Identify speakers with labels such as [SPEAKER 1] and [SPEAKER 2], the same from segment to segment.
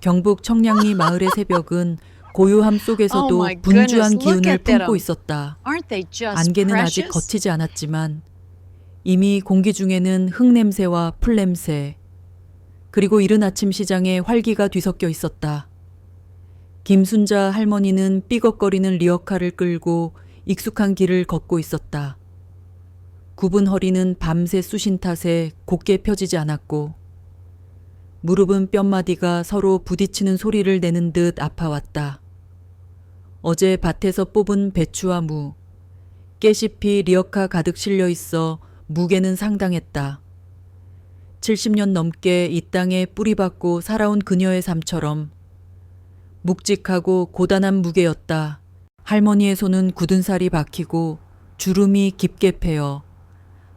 [SPEAKER 1] 경북 청량리 마을의 새벽은 고요함
[SPEAKER 2] Oh
[SPEAKER 1] 속에서도
[SPEAKER 2] my goodness,
[SPEAKER 1] 분주한
[SPEAKER 2] look
[SPEAKER 1] 기운을
[SPEAKER 2] at them.
[SPEAKER 1] 품고 있었다.
[SPEAKER 2] Aren't they just
[SPEAKER 1] 안개는 아직
[SPEAKER 2] precious?
[SPEAKER 1] 거치지 않았지만 이미 공기 중에는 흙냄새와 풀냄새, 그리고 이른 아침 시장에 활기가 뒤섞여 있었다. 김순자 할머니는 삐걱거리는 리어카를 끌고 익숙한 길을 걷고 있었다. 굽은 허리는 밤새 쑤신 탓에 곧게 펴지지 않았고 무릎은 뼘마디가 서로 부딪히는 소리를 내는 듯 아파왔다. 어제 밭에서 뽑은 배추와 무, 깨씹이 리어카 가득 실려 있어 무게는 상당했다. 70년 넘게 이 땅에 뿌리박고 살아온 그녀의 삶처럼 묵직하고 고단한 무게였다. 할머니의 손은 굳은 살이 박히고 주름이 깊게 패여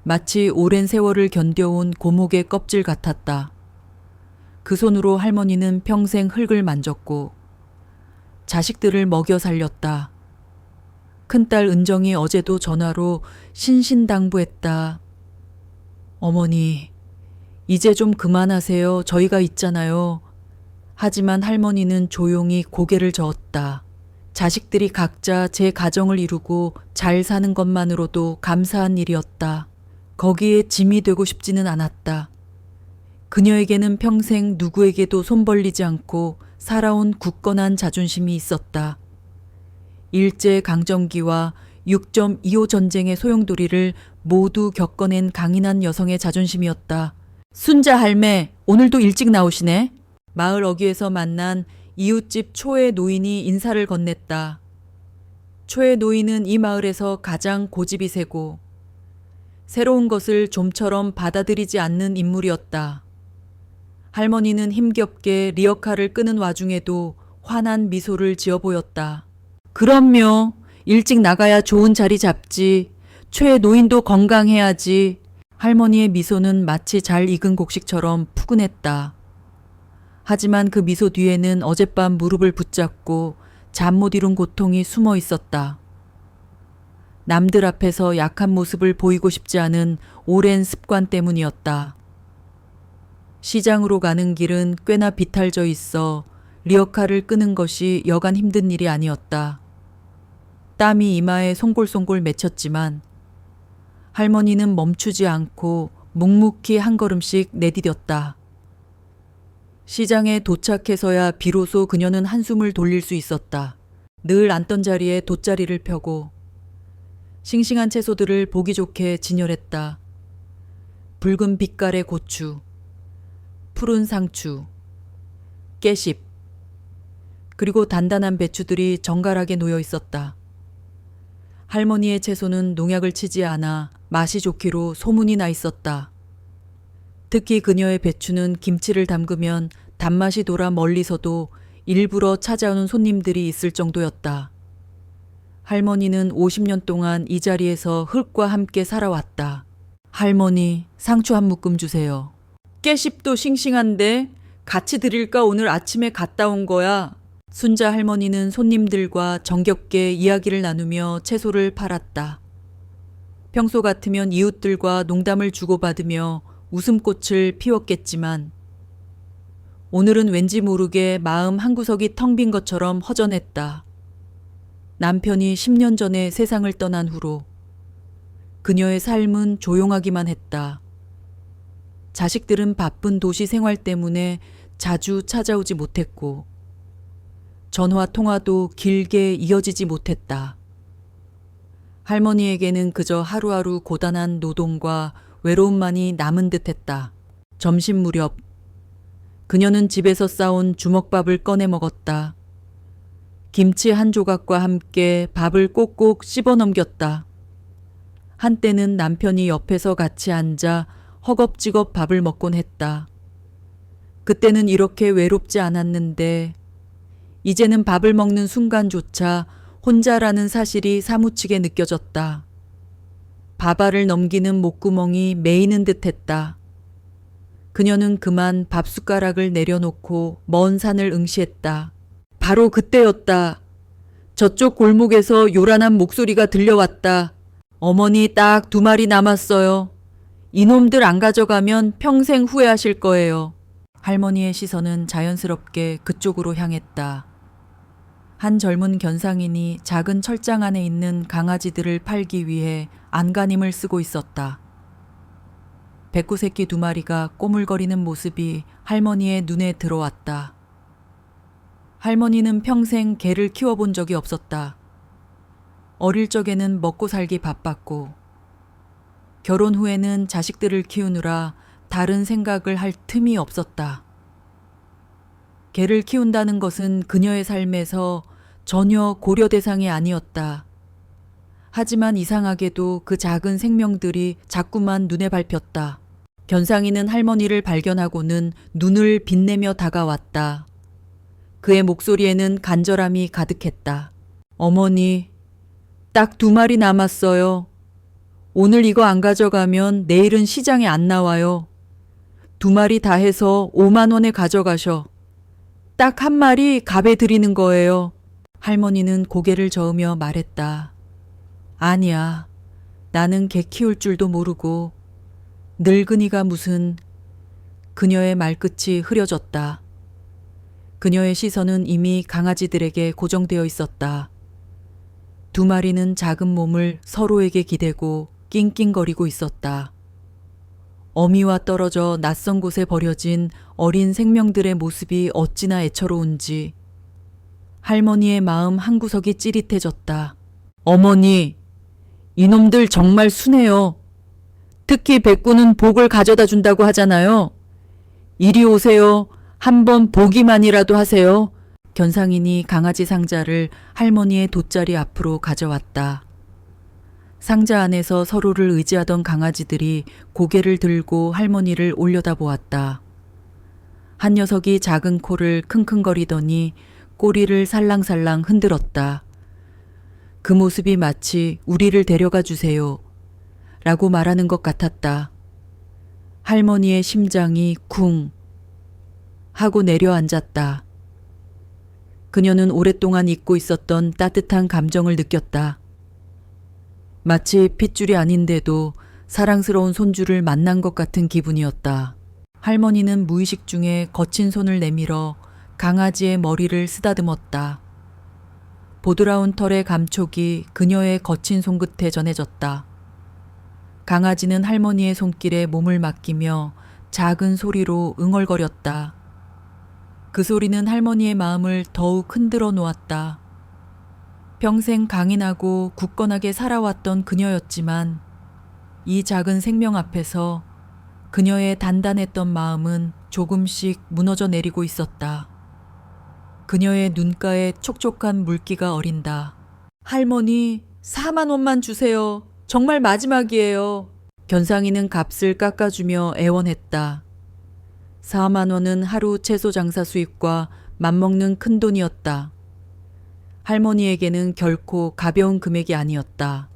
[SPEAKER 1] 마치 오랜 세월을 견뎌온 고목의 껍질 같았다. 그 손으로 할머니는 평생 흙을 만졌고 자식들을 먹여 살렸다. 큰딸 은정이 어제도 전화로 신신당부했다. 어머니, 이제 좀 그만하세요. 저희가 있잖아요. 하지만 할머니는 조용히 고개를 저었다. 자식들이 각자 제 가정을 이루고 잘 사는 것만으로도 감사한 일이었다. 거기에 짐이 되고 싶지는 않았다. 그녀에게는 평생 누구에게도 손 벌리지 않고 살아온 굳건한 자존심이 있었다. 일제강점기와 6.25 전쟁의 소용돌이를 모두 겪어낸 강인한 여성의 자존심이었다. 순자 할매, 오늘도 일찍 나오시네. 마을 어귀에서 만난 이웃집 초의 노인이 인사를 건넸다. 초의 노인은 이 마을에서 가장 고집이 세고 새로운 것을 좀처럼 받아들이지 않는 인물이었다. 할머니는 힘겹게 리어카를 끄는 와중에도 환한 미소를 지어 보였다. 그럼요. 일찍 나가야 좋은 자리 잡지. 초의 노인도 건강해야지. 할머니의 미소는 마치 잘 익은 곡식처럼 푸근했다. 하지만 그 미소 뒤에는 어젯밤 무릎을 붙잡고 잠 못 이룬 고통이 숨어 있었다. 남들 앞에서 약한 모습을 보이고 싶지 않은 오랜 습관 때문이었다. 시장으로 가는 길은 꽤나 비탈져 있어 리어카를 끄는 것이 여간 힘든 일이 아니었다. 땀이 이마에 송골송골 맺혔지만 할머니는 멈추지 않고 묵묵히 한 걸음씩 내디뎠다. 시장에 도착해서야 비로소 그녀는 한숨을 돌릴 수 있었다. 늘 앉던 자리에 돗자리를 펴고 싱싱한 채소들을 보기 좋게 진열했다. 붉은 빛깔의 고추, 푸른 상추, 깨씹, 그리고 단단한 배추들이 정갈하게 놓여 있었다. 할머니의 채소는 농약을 치지 않아 맛이 좋기로 소문이 나 있었다. 특히 그녀의 배추는 김치를 담그면 단맛이 돌아 멀리서도 일부러 찾아오는 손님들이 있을 정도였다. 할머니는 50년 동안 이 자리에서 흙과 함께 살아왔다. 할머니, 상추 한 묶음 주세요. 깨씹도 싱싱한데 같이 드릴까? 오늘 아침에 갔다 온 거야. 순자 할머니는 손님들과 정겹게 이야기를 나누며 채소를 팔았다. 평소 같으면 이웃들과 농담을 주고받으며 웃음꽃을 피웠겠지만 오늘은 왠지 모르게 마음 한구석이 텅 빈 것처럼 허전했다. 남편이 10년 전에 세상을 떠난 후로 그녀의 삶은 조용하기만 했다. 자식들은 바쁜 도시 생활 때문에 자주 찾아오지 못했고 전화 통화도 길게 이어지지 못했다. 할머니에게는 그저 하루하루 고단한 노동과 외로움만이 남은 듯했다. 점심 무렵 그녀는 집에서 싸온 주먹밥을 꺼내 먹었다. 김치 한 조각과 함께 밥을 꼭꼭 씹어 넘겼다. 한때는 남편이 옆에서 같이 앉아 허겁지겁 밥을 먹곤 했다. 그때는 이렇게 외롭지 않았는데 이제는 밥을 먹는 순간조차 혼자라는 사실이 사무치게 느껴졌다. 밥알을 넘기는 목구멍이 메이는 듯했다. 그녀는 그만 밥숟가락을 내려놓고 먼 산을 응시했다. 바로 그때였다. 저쪽 골목에서 요란한 목소리가 들려왔다. 어머니 딱 2마리 남았어요. 이놈들 안 가져가면 평생 후회하실 거예요. 할머니의 시선은 자연스럽게 그쪽으로 향했다. 한 젊은 견상인이 작은 철장 안에 있는 강아지들을 팔기 위해 안간힘을 쓰고 있었다. 백구 새끼 2마리가 꼬물거리는 모습이 할머니의 눈에 들어왔다. 할머니는 평생 개를 키워본 적이 없었다. 어릴 적에는 먹고 살기 바빴고, 결혼 후에는 자식들을 키우느라 다른 생각을 할 틈이 없었다. 개를 키운다는 것은 그녀의 삶에서 전혀 고려 대상이 아니었다. 하지만 이상하게도 그 작은 생명들이 자꾸만 눈에 밟혔다. 견상이는 할머니를 발견하고는 눈을 빛내며 다가왔다. 그의 목소리에는 간절함이 가득했다. 어머니, 딱 2마리 남았어요. 오늘 이거 안 가져가면 내일은 시장에 안 나와요. 2마리 다 해서 5만 원에 가져가셔. 딱 1마리 값에 드리는 거예요. 할머니는 고개를 저으며 말했다. 아니야. 나는 개 키울 줄도 모르고. 늙은이가 무슨. 그녀의 말끝이 흐려졌다. 그녀의 시선은 이미 강아지들에게 고정되어 있었다. 2마리는 작은 몸을 서로에게 기대고 낑낑거리고 있었다. 어미와 떨어져 낯선 곳에 버려진 어린 생명들의 모습이 어찌나 애처로운지 할머니의 마음 한구석이 찌릿해졌다. 어머니, 이놈들 정말 순해요. 특히 백구는 복을 가져다 준다고 하잖아요. 이리 오세요. 한번 보기만이라도 하세요. 견상인이 강아지 상자를 할머니의 돗자리 앞으로 가져왔다. 상자 안에서 서로를 의지하던 강아지들이 고개를 들고 할머니를 올려다보았다. 한 녀석이 작은 코를 킁킁거리더니 꼬리를 살랑살랑 흔들었다. 그 모습이 마치 우리를 데려가 주세요 라고 말하는 것 같았다. 할머니의 심장이 쿵 하고 내려앉았다. 그녀는 오랫동안 잊고 있었던 따뜻한 감정을 느꼈다. 마치 핏줄이 아닌데도 사랑스러운 손주를 만난 것 같은 기분이었다. 할머니는 무의식 중에 거친 손을 내밀어 강아지의 머리를 쓰다듬었다. 보드라운 털의 감촉이 그녀의 거친 손끝에 전해졌다. 강아지는 할머니의 손길에 몸을 맡기며 작은 소리로 응얼거렸다. 그 소리는 할머니의 마음을 더욱 흔들어 놓았다. 평생 강인하고 굳건하게 살아왔던 그녀였지만 이 작은 생명 앞에서 그녀의 단단했던 마음은 조금씩 무너져 내리고 있었다. 그녀의 눈가에 촉촉한 물기가 어린다. 할머니, 4만 원만 주세요. 정말 마지막이에요. 견상이는 값을 깎아주며 애원했다. 4만 원은 하루 채소 장사 수입과 맞먹는 큰돈이었다. 할머니에게는 결코 가벼운 금액이 아니었다.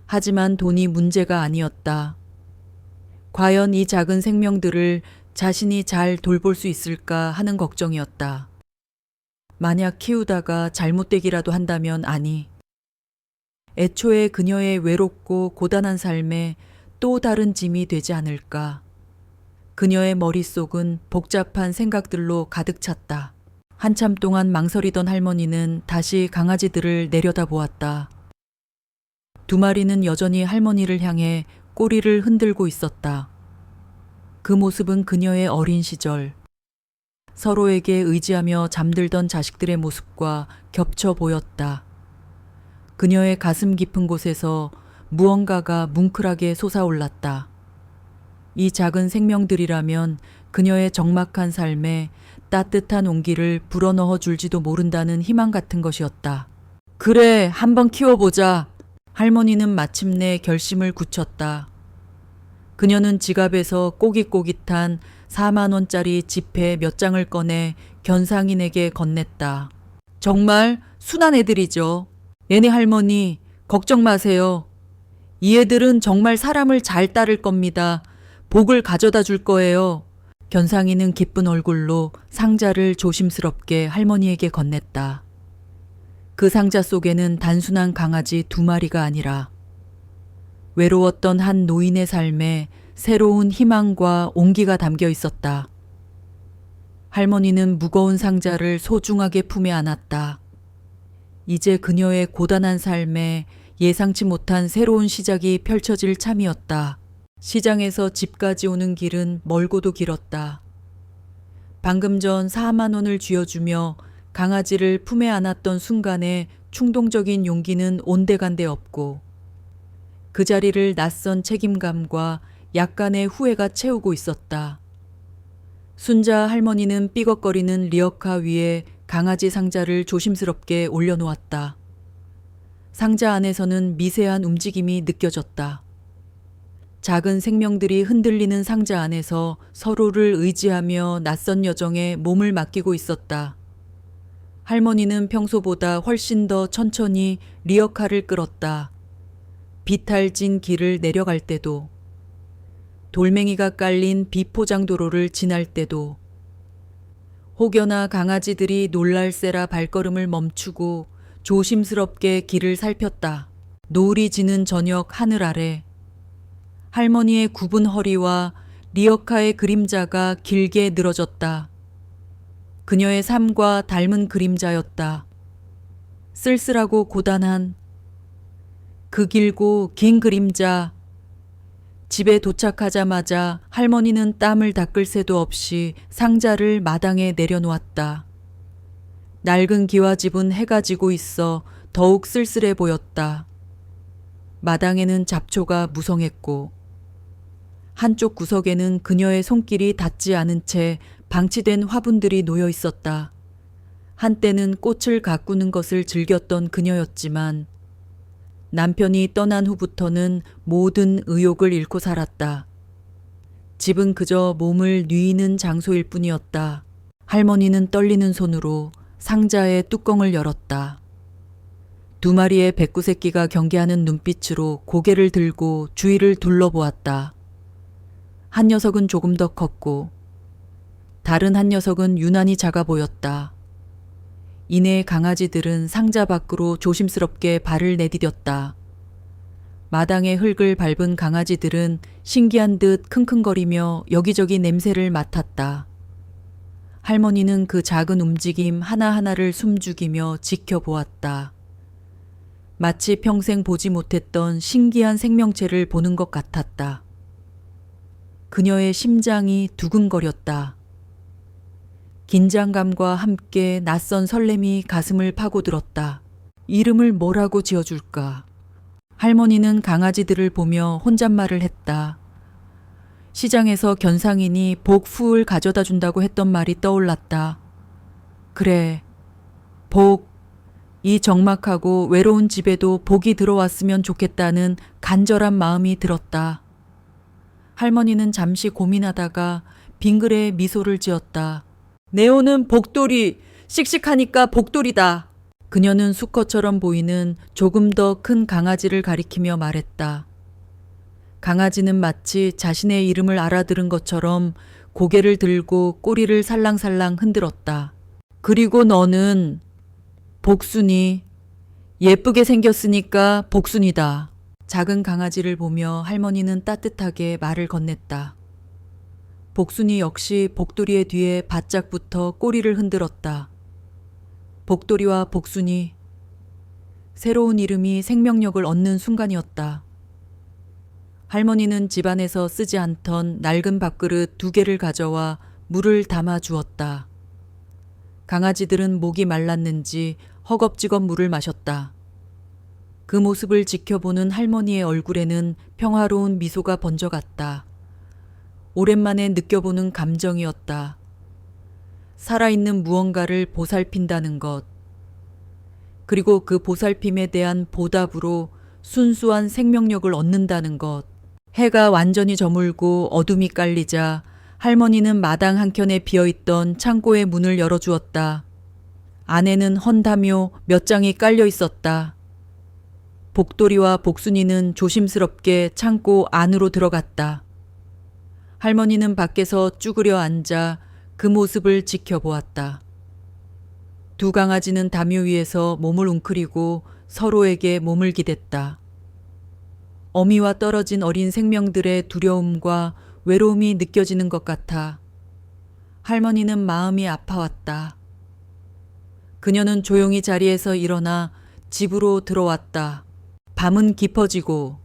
[SPEAKER 1] 하지만 돈이 문제가 아니었다. 과연 이 작은 생명들을 자신이 잘 돌볼 수 있을까 하는 걱정이었다. 만약 키우다가 잘못되기라도 한다면 아니. 애초에 그녀의 외롭고 고단한 삶에 또 다른 짐이 되지 않을까. 그녀의 머릿속은 복잡한 생각들로 가득 찼다. 한참 동안 망설이던 할머니는 다시 강아지들을 내려다보았다. 2마리는 여전히 할머니를 향해 꼬리를 흔들고 있었다. 그 모습은 그녀의 어린 시절, 서로에게 의지하며 잠들던 자식들의 모습과 겹쳐 보였다. 그녀의 가슴 깊은 곳에서 무언가가 뭉클하게 솟아올랐다. 이 작은 생명들이라면 그녀의 적막한 삶에 따뜻한 온기를 불어넣어 줄지도 모른다는 희망 같은 것이었다. 그래, 한번 키워보자. 할머니는 마침내 결심을 굳혔다. 그녀는 지갑에서 꼬깃꼬깃한 4만 원짜리 지폐 몇 장을 꺼내 견상인에게 건넸다. 정말 순한 애들이죠. 얘네 할머니, 걱정 마세요. 이 애들은 정말 사람을 잘 따를 겁니다. 복을 가져다 줄 거예요. 견상이는 기쁜 얼굴로 상자를 조심스럽게 할머니에게 건넸다. 그 상자 속에는 단순한 강아지 2마리가 아니라 외로웠던 한 노인의 삶에 새로운 희망과 온기가 담겨 있었다. 할머니는 무거운 상자를 소중하게 품에 안았다. 이제 그녀의 고단한 삶에 예상치 못한 새로운 시작이 펼쳐질 참이었다. 시장에서 집까지 오는 길은 멀고도 길었다. 방금 전 4만 원을 쥐어주며 강아지를 품에 안았던 순간에 충동적인 용기는 온데간데 없고 그 자리를 낯선 책임감과 약간의 후회가 채우고 있었다. 순자 할머니는 삐걱거리는 리어카 위에 강아지 상자를 조심스럽게 올려놓았다. 상자 안에서는 미세한 움직임이 느껴졌다. 작은 생명들이 흔들리는 상자 안에서 서로를 의지하며 낯선 여정에 몸을 맡기고 있었다. 할머니는 평소보다 훨씬 더 천천히 리어카를 끌었다. 비탈진 길을 내려갈 때도, 돌멩이가 깔린 비포장도로를 지날 때도, 혹여나 강아지들이 놀랄세라 발걸음을 멈추고 조심스럽게 길을 살폈다. 노을이 지는 저녁 하늘 아래 할머니의 굽은 허리와 리어카의 그림자가 길게 늘어졌다. 그녀의 삶과 닮은 그림자였다. 쓸쓸하고 고단한 그 길고 긴 그림자. 집에 도착하자마자 할머니는 땀을 닦을 새도 없이 상자를 마당에 내려놓았다. 낡은 기와집은 해가 지고 있어 더욱 쓸쓸해 보였다. 마당에는 잡초가 무성했고 한쪽 구석에는 그녀의 손길이 닿지 않은 채 방치된 화분들이 놓여 있었다. 한때는 꽃을 가꾸는 것을 즐겼던 그녀였지만 남편이 떠난 후부터는 모든 의욕을 잃고 살았다. 집은 그저 몸을 뉘이는 장소일 뿐이었다. 할머니는 떨리는 손으로 상자의 뚜껑을 열었다. 두 마리의 백구새끼가 경계하는 눈빛으로 고개를 들고 주위를 둘러보았다. 한 녀석은 조금 더 컸고 다른 한 녀석은 유난히 작아 보였다. 이내 강아지들은 상자 밖으로 조심스럽게 발을 내디뎠다. 마당의 흙을 밟은 강아지들은 신기한 듯 킁킁거리며 여기저기 냄새를 맡았다. 할머니는 그 작은 움직임 하나하나를 숨죽이며 지켜보았다. 마치 평생 보지 못했던 신기한 생명체를 보는 것 같았다. 그녀의 심장이 두근거렸다. 긴장감과 함께 낯선 설렘이 가슴을 파고들었다. 이름을 뭐라고 지어줄까? 할머니는 강아지들을 보며 혼잣말을 했다. 시장에서 견상인이 복후을 가져다 준다고 했던 말이 떠올랐다. 그래, 복. 이 적막하고 외로운 집에도 복이 들어왔으면 좋겠다는 간절한 마음이 들었다. 할머니는 잠시 고민하다가 빙그레 미소를 지었다. 네오는 복돌이, 씩씩하니까 복돌이다. 그녀는 수컷처럼 보이는 조금 더 큰 강아지를 가리키며 말했다. 강아지는 마치 자신의 이름을 알아들은 것처럼 고개를 들고 꼬리를 살랑살랑 흔들었다. 그리고 너는 복순이, 예쁘게 생겼으니까 복순이다. 작은 강아지를 보며 할머니는 따뜻하게 말을 건넸다. 복순이 역시 복돌이의 뒤에 바짝 붙어 꼬리를 흔들었다. 복돌이와 복순이, 새로운 이름이 생명력을 얻는 순간이었다. 할머니는 집안에서 쓰지 않던 낡은 밥그릇 2개를 가져와 물을 담아 주었다. 강아지들은 목이 말랐는지 허겁지겁 물을 마셨다. 그 모습을 지켜보는 할머니의 얼굴에는 평화로운 미소가 번져갔다. 오랜만에 느껴보는 감정이었다. 살아있는 무언가를 보살핀다는 것. 그리고 그 보살핌에 대한 보답으로 순수한 생명력을 얻는다는 것. 해가 완전히 저물고 어둠이 깔리자 할머니는 마당 한켠에 비어있던 창고의 문을 열어주었다. 안에는 헌담요 몇 장이 깔려 있었다. 복돌이와 복순이는 조심스럽게 창고 안으로 들어갔다. 할머니는 밖에서 쭈그려 앉아 그 모습을 지켜보았다. 두 강아지는 담요 위에서 몸을 웅크리고 서로에게 몸을 기댔다. 어미와 떨어진 어린 생명들의 두려움과 외로움이 느껴지는 것 같아 할머니는 마음이 아파왔다. 그녀는 조용히 자리에서 일어나 집으로 들어왔다. 밤은 깊어지고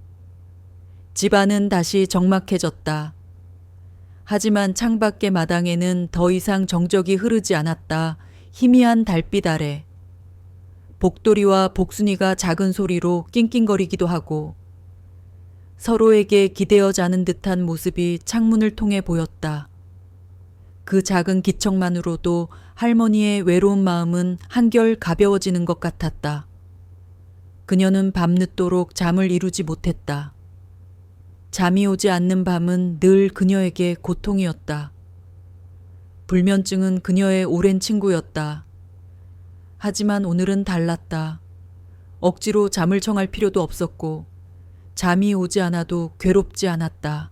[SPEAKER 1] 집안은 다시 적막해졌다. 하지만 창밖의 마당에는 더 이상 정적이 흐르지 않았다. 희미한 달빛 아래 복돌이와 복순이가 작은 소리로 낑낑거리기도 하고 서로에게 기대어 자는 듯한 모습이 창문을 통해 보였다. 그 작은 기척만으로도 할머니의 외로운 마음은 한결 가벼워지는 것 같았다. 그녀는 밤늦도록 잠을 이루지 못했다. 잠이 오지 않는 밤은 늘 그녀에게 고통이었다. 불면증은 그녀의 오랜 친구였다. 하지만 오늘은 달랐다. 억지로 잠을 청할 필요도 없었고 잠이 오지 않아도 괴롭지 않았다.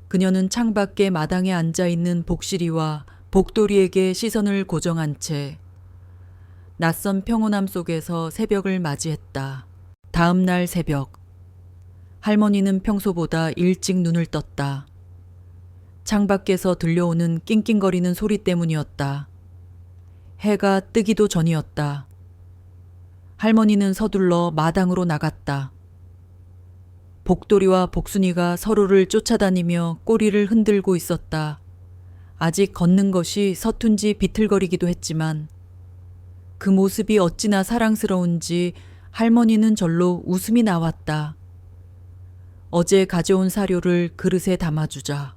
[SPEAKER 1] 그녀는 창밖에 마당에 앉아있는 복실이와 복돌이에게 시선을 고정한 채 낯선 평온함 속에서 새벽을 맞이했다. 다음 날 새벽, 할머니는 평소보다 일찍 눈을 떴다. 창밖에서 들려오는 낑낑거리는 소리 때문이었다. 해가 뜨기도 전이었다. 할머니는 서둘러 마당으로 나갔다. 복돌이와 복순이가 서로를 쫓아다니며 꼬리를 흔들고 있었다. 아직 걷는 것이 서툰지 비틀거리기도 했지만 그 모습이 어찌나 사랑스러운지 할머니는 절로 웃음이 나왔다. 어제 가져온 사료를 그릇에 담아주자.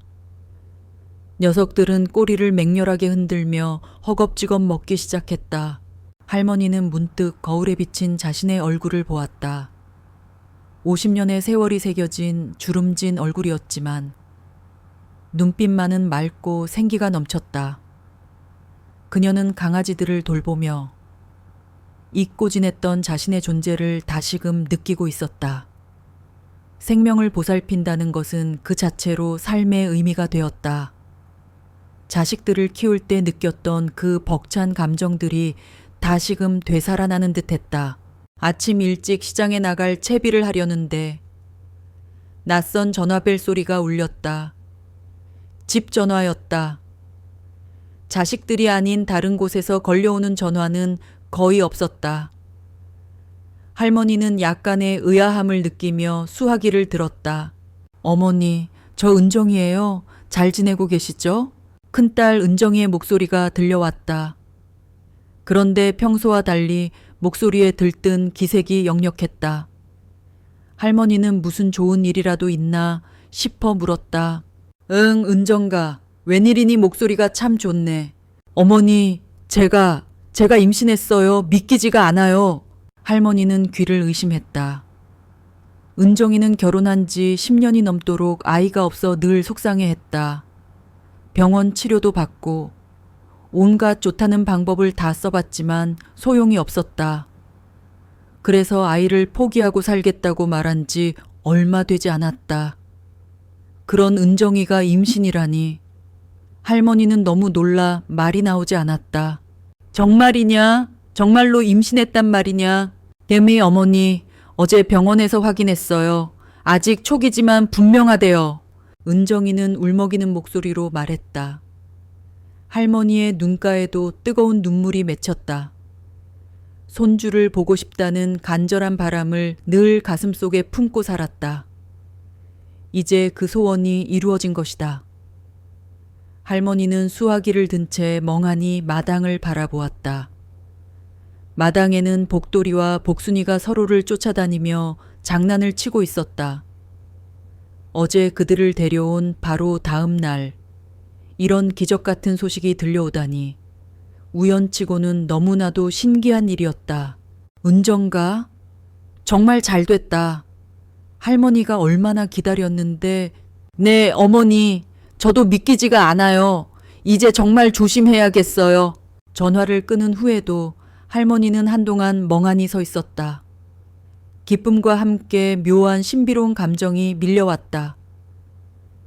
[SPEAKER 1] 녀석들은 꼬리를 맹렬하게 흔들며 허겁지겁 먹기 시작했다. 할머니는 문득 거울에 비친 자신의 얼굴을 보았다. 50년의 세월이 새겨진 주름진 얼굴이었지만 눈빛만은 맑고 생기가 넘쳤다. 그녀는 강아지들을 돌보며 잊고 지냈던 자신의 존재를 다시금 느끼고 있었다. 생명을 보살핀다는 것은 그 자체로 삶의 의미가 되었다. 자식들을 키울 때 느꼈던 그 벅찬 감정들이 다시금 되살아나는 듯했다. 아침 일찍 시장에 나갈 채비를 하려는데 낯선 전화벨 소리가 울렸다. 집 전화였다. 자식들이 아닌 다른 곳에서 걸려오는 전화는 거의 없었다. 할머니는 약간의 의아함을 느끼며 수화기를 들었다. 어머니, 저 은정이에요. 잘 지내고 계시죠? 큰딸 은정이의 목소리가 들려왔다. 그런데 평소와 달리 목소리에 들뜬 기색이 역력했다. 할머니는 무슨 좋은 일이라도 있나 싶어 물었다. 응, 은정가. 웬일이니 목소리가 참 좋네. 어머니, 제가 임신했어요. 믿기지가 않아요. 할머니는 귀를 의심했다. 은정이는 결혼한 지 10년이 넘도록 아이가 없어 늘 속상해했다. 병원 치료도 받고 온갖 좋다는 방법을 다 써봤지만 소용이 없었다. 그래서 아이를 포기하고 살겠다고 말한 지 얼마 되지 않았다. 그런 은정이가 임신이라니. 할머니는 너무 놀라 말이 나오지 않았다. 정말이냐? 정말로 임신했단 말이냐? 데미 어머니, 어제 병원에서 확인했어요. 아직 초기지만 분명하대요. 은정이는 울먹이는 목소리로 말했다. 할머니의 눈가에도 뜨거운 눈물이 맺혔다. 손주를 보고 싶다는 간절한 바람을 늘 가슴속에 품고 살았다. 이제 그 소원이 이루어진 것이다. 할머니는 수화기를 든 채 멍하니 마당을 바라보았다. 마당에는 복돌이와 복순이가 서로를 쫓아다니며 장난을 치고 있었다. 어제 그들을 데려온 바로 다음 날, 이런 기적 같은 소식이 들려오다니 우연치고는 너무나도 신기한 일이었다. 은정가? 정말 잘 됐다. 할머니가 얼마나 기다렸는데, 네, 어머니, 저도 믿기지가 않아요. 이제 정말 조심해야겠어요. 전화를 끊은 후에도 할머니는 한동안 멍하니 서 있었다. 기쁨과 함께 묘한 신비로운 감정이 밀려왔다.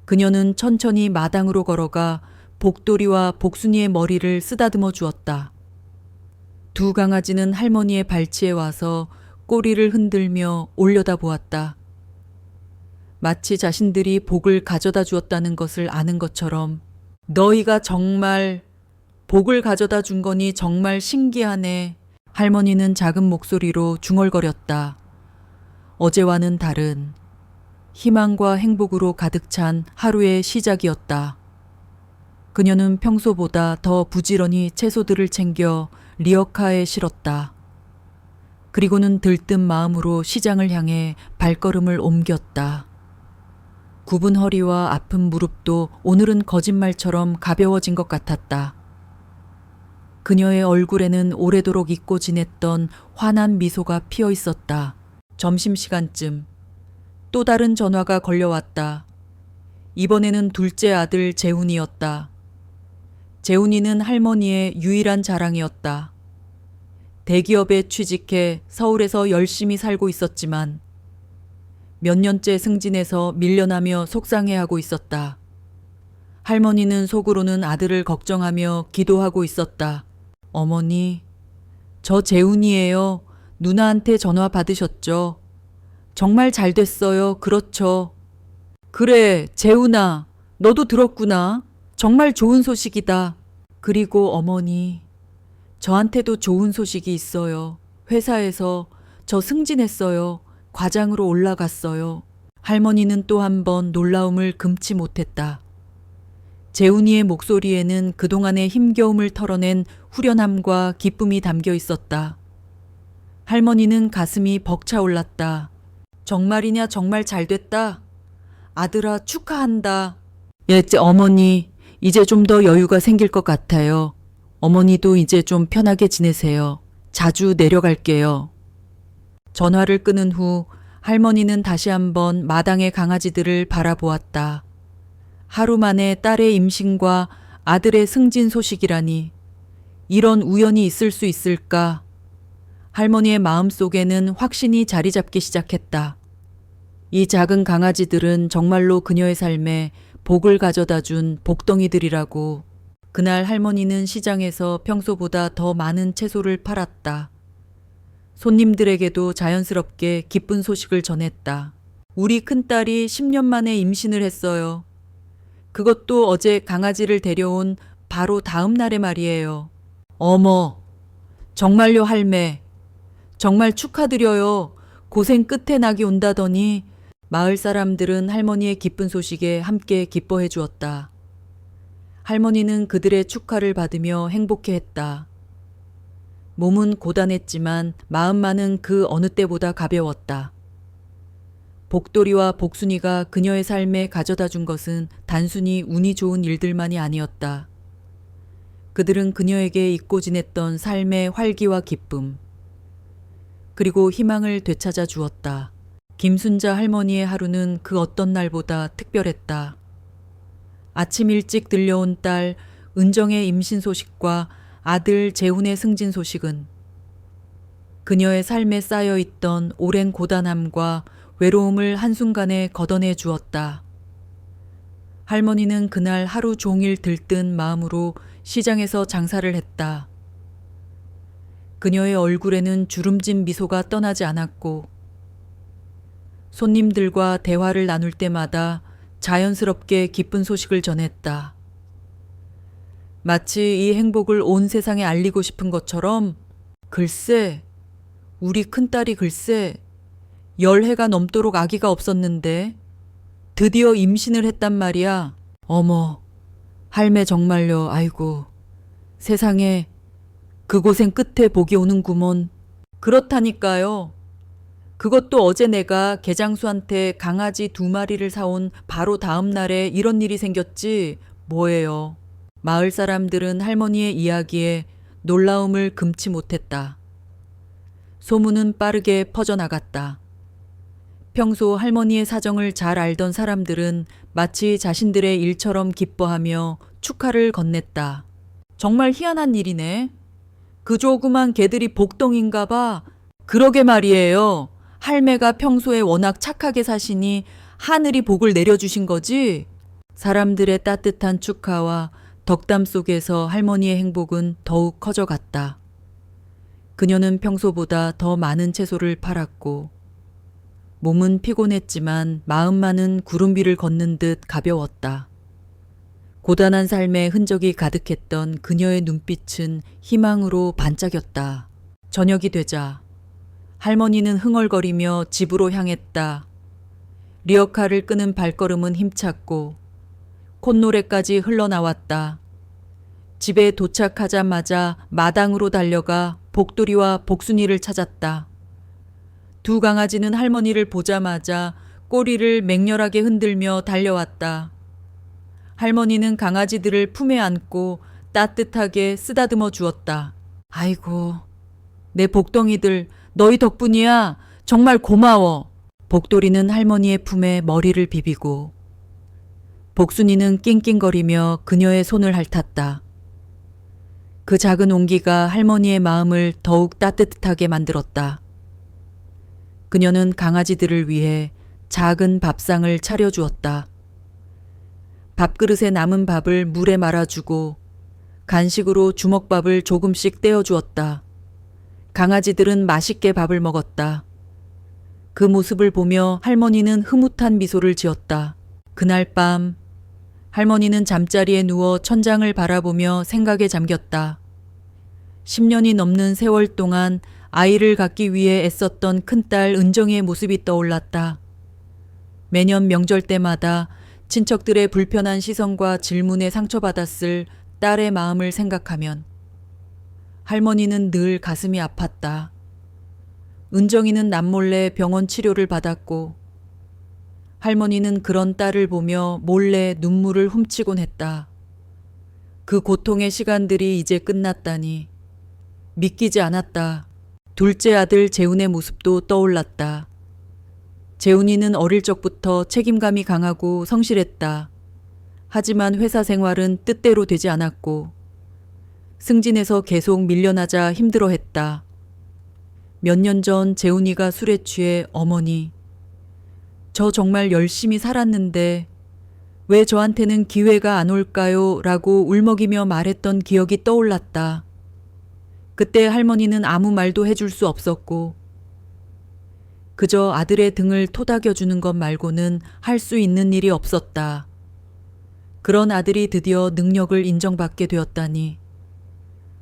[SPEAKER 1] 그녀는 천천히 마당으로 걸어가 복돌이와 복순이의 머리를 쓰다듬어 주었다. 두 강아지는 할머니의 발치에 와서 꼬리를 흔들며 올려다 보았다. 마치 자신들이 복을 가져다 주었다는 것을 아는 것처럼 너희가 정말 복을 가져다 준 거니 정말 신기하네. 할머니는 작은 목소리로 중얼거렸다. 어제와는 다른 희망과 행복으로 가득 찬 하루의 시작이었다. 그녀는 평소보다 더 부지런히 채소들을 챙겨 리어카에 실었다. 그리고는 들뜬 마음으로 시장을 향해 발걸음을 옮겼다. 굽은 허리와 아픈 무릎도 오늘은 거짓말처럼 가벼워진 것 같았다. 그녀의 얼굴에는 오래도록 잊고 지냈던 환한 미소가 피어 있었다. 점심시간쯤 또 다른 전화가 걸려왔다. 이번에는 둘째 아들 재훈이었다. 재훈이는 할머니의 유일한 자랑이었다. 대기업에 취직해 서울에서 열심히 살고 있었지만 몇 년째 승진해서 밀려나며 속상해하고 있었다. 할머니는 속으로는 아들을 걱정하며 기도하고 있었다. 어머니, 저 재훈이에요. 누나한테 전화 받으셨죠? 정말 잘 됐어요. 그렇죠. 그래, 재훈아. 너도 들었구나. 정말 좋은 소식이다. 그리고 어머니, 저한테도 좋은 소식이 있어요. 회사에서 저 승진했어요. 과장으로 올라갔어요. 할머니는 또 한 번 놀라움을 금치 못했다. 재훈이의 목소리에는 그동안의 힘겨움을 털어낸 후련함과 기쁨이 담겨 있었다. 할머니는 가슴이 벅차올랐다. 정말이냐 정말 잘 됐다. 아들아 축하한다. 어머니, 이제 좀 더 여유가 생길 것 같아요. 어머니도 이제 좀 편하게 지내세요. 자주 내려갈게요. 전화를 끊은 후 할머니는 다시 한번 마당의 강아지들을 바라보았다. 하루 만에 딸의 임신과 아들의 승진 소식이라니 이런 우연이 있을 수 있을까? 할머니의 마음속에는 확신이 자리 잡기 시작했다. 이 작은 강아지들은 정말로 그녀의 삶에 복을 가져다 준 복덩이들이라고. 그날 할머니는 시장에서 평소보다 더 많은 채소를 팔았다. 손님들에게도 자연스럽게 기쁜 소식을 전했다. 우리 큰딸이 10년 만에 임신을 했어요. 그것도 어제 강아지를 데려온 바로 다음 날의 말이에요. 어머, 정말요 할매. 정말 축하드려요. 고생 끝에 낙이 온다더니. 마을 사람들은 할머니의 기쁜 소식에 함께 기뻐해 주었다. 할머니는 그들의 축하를 받으며 행복해했다. 몸은 고단했지만 마음만은 그 어느 때보다 가벼웠다. 복돌이와 복순이가 그녀의 삶에 가져다 준 것은 단순히 운이 좋은 일들만이 아니었다. 그들은 그녀에게 잊고 지냈던 삶의 활기와 기쁨, 그리고 희망을 되찾아 주었다. 김순자 할머니의 하루는 그 어떤 날보다 특별했다. 아침 일찍 들려온 딸 은정의 임신 소식과 아들 재훈의 승진 소식은 그녀의 삶에 쌓여있던 오랜 고단함과 외로움을 한순간에 걷어내 주었다. 할머니는 그날 하루 종일 들뜬 마음으로 시장에서 장사를 했다. 그녀의 얼굴에는 주름진 미소가 떠나지 않았고 손님들과 대화를 나눌 때마다 자연스럽게 기쁜 소식을 전했다. 마치 이 행복을 온 세상에 알리고 싶은 것처럼 글쎄, 우리 큰딸이 글쎄 10해가 넘도록 아기가 없었는데 드디어 임신을 했단 말이야. 어머, 할매 정말요. 아이고, 세상에 그 고생 끝에 복이 오는구먼. 그렇다니까요. 그것도 어제 내가 개장수한테 강아지 2마리를 사온 바로 다음 날에 이런 일이 생겼지 뭐예요. 마을 사람들은 할머니의 이야기에 놀라움을 금치 못했다. 소문은 빠르게 퍼져나갔다. 평소 할머니의 사정을 잘 알던 사람들은 마치 자신들의 일처럼 기뻐하며 축하를 건넸다. 정말 희한한 일이네. 그 조그만 개들이 복덩인가 봐. 그러게 말이에요. 할매가 평소에 워낙 착하게 사시니 하늘이 복을 내려주신 거지? 사람들의 따뜻한 축하와 덕담 속에서 할머니의 행복은 더욱 커져갔다. 그녀는 평소보다 더 많은 채소를 팔았고 몸은 피곤했지만 마음만은 구름 위를 걷는 듯 가벼웠다. 고단한 삶의 흔적이 가득했던 그녀의 눈빛은 희망으로 반짝였다. 저녁이 되자 할머니는 흥얼거리며 집으로 향했다. 리어카를 끄는 발걸음은 힘찼고 콧노래까지 흘러나왔다. 집에 도착하자마자 마당으로 달려가 복돌이와 복순이를 찾았다. 두 강아지는 할머니를 보자마자 꼬리를 맹렬하게 흔들며 달려왔다. 할머니는 강아지들을 품에 안고 따뜻하게 쓰다듬어 주었다. 아이고, 내 복덩이들, 너희 덕분이야. 정말 고마워. 복돌이는 할머니의 품에 머리를 비비고 복순이는 낑낑거리며 그녀의 손을 핥았다. 그 작은 온기가 할머니의 마음을 더욱 따뜻하게 만들었다. 그녀는 강아지들을 위해 작은 밥상을 차려주었다. 밥그릇에 남은 밥을 물에 말아주고 간식으로 주먹밥을 조금씩 떼어주었다. 강아지들은 맛있게 밥을 먹었다. 그 모습을 보며 할머니는 흐뭇한 미소를 지었다. 그날 밤 할머니는 잠자리에 누워 천장을 바라보며 생각에 잠겼다. 10년이 넘는 세월 동안 아이를 갖기 위해 애썼던 큰딸 은정이의 모습이 떠올랐다. 매년 명절 때마다 친척들의 불편한 시선과 질문에 상처받았을 딸의 마음을 생각하면 할머니는 늘 가슴이 아팠다. 은정이는 남몰래 병원 치료를 받았고 할머니는 그런 딸을 보며 몰래 눈물을 훔치곤 했다. 그 고통의 시간들이 이제 끝났다니 믿기지 않았다. 둘째 아들 재훈의 모습도 떠올랐다. 재훈이는 어릴 적부터 책임감이 강하고 성실했다. 하지만 회사 생활은 뜻대로 되지 않았고 승진해서 계속 밀려나자 힘들어했다. 몇 년 전 재훈이가 술에 취해 어머니, 저 정말 열심히 살았는데 왜 저한테는 기회가 안 올까요? 라고 울먹이며 말했던 기억이 떠올랐다. 그때 할머니는 아무 말도 해줄 수 없었고 그저 아들의 등을 토닥여주는 것 말고는 할 수 있는 일이 없었다. 그런 아들이 드디어 능력을 인정받게 되었다니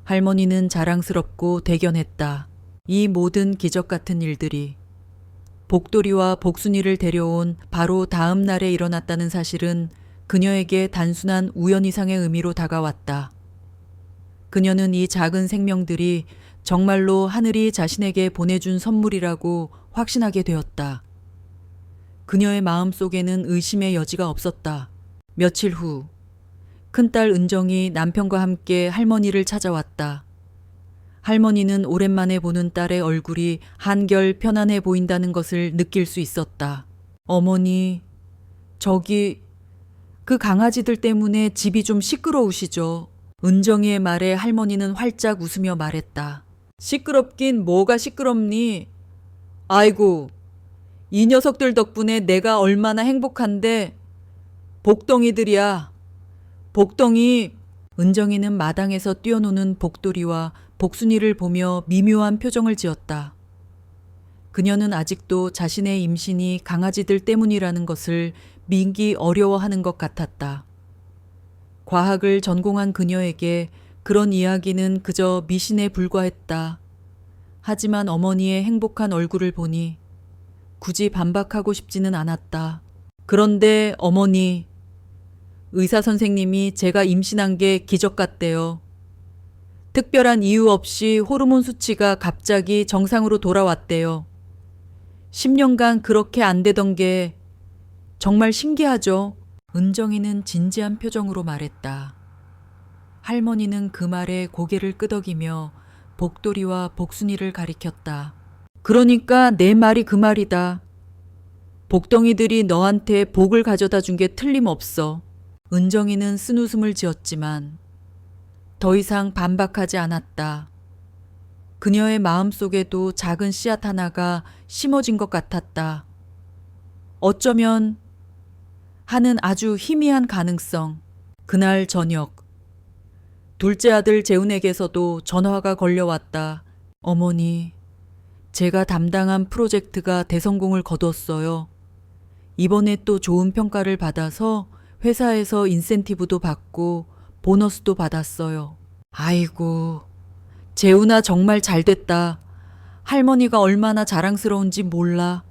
[SPEAKER 1] 할머니는 자랑스럽고 대견했다. 이 모든 기적 같은 일들이 복돌이와 복순이를 데려온 바로 다음 날에 일어났다는 사실은 그녀에게 단순한 우연 이상의 의미로 다가왔다. 그녀는 이 작은 생명들이 정말로 하늘이 자신에게 보내준 선물이라고 확신하게 되었다. 그녀의 마음 속에는 의심의 여지가 없었다. 며칠 후 큰딸 은정이 남편과 함께 할머니를 찾아왔다. 할머니는 오랜만에 보는 딸의 얼굴이 한결 편안해 보인다는 것을 느낄 수 있었다. 어머니, 저기 그 강아지들 때문에 집이 좀 시끄러우시죠? 은정이의 말에 할머니는 활짝 웃으며 말했다. 시끄럽긴 뭐가 시끄럽니? 아이고, 이 녀석들 덕분에 내가 얼마나 행복한데. 복덩이들이야. 복덩이. 은정이는 마당에서 뛰어노는 복돌이와 복순이를 보며 미묘한 표정을 지었다. 그녀는 아직도 자신의 임신이 강아지들 때문이라는 것을 민기 어려워하는 것 같았다. 과학을 전공한 그녀에게 그런 이야기는 그저 미신에 불과했다. 하지만 어머니의 행복한 얼굴을 보니 굳이 반박하고 싶지는 않았다. 그런데 어머니, 의사 선생님이 제가 임신한 게 기적 같대요. 특별한 이유 없이 호르몬 수치가 갑자기 정상으로 돌아왔대요. 10년간 그렇게 안 되던 게 정말 신기하죠. 은정이는 진지한 표정으로 말했다. 할머니는 그 말에 고개를 끄덕이며 복돌이와 복순이를 가리켰다. 그러니까 내 말이 그 말이다. 복덩이들이 너한테 복을 가져다 준 게 틀림없어. 은정이는 쓴웃음을 지었지만 더 이상 반박하지 않았다. 그녀의 마음속에도 작은 씨앗 하나가 심어진 것 같았다. 어쩌면 하는 아주 희미한 가능성. 그날 저녁 둘째 아들 재훈에게서도 전화가 걸려왔다. 어머니, 제가 담당한 프로젝트가 대성공을 거뒀어요. 이번에 또 좋은 평가를 받아서 회사에서 인센티브도 받고 보너스도 받았어요. 아이고, 재훈아 정말 잘됐다. 할머니가 얼마나 자랑스러운지 몰라.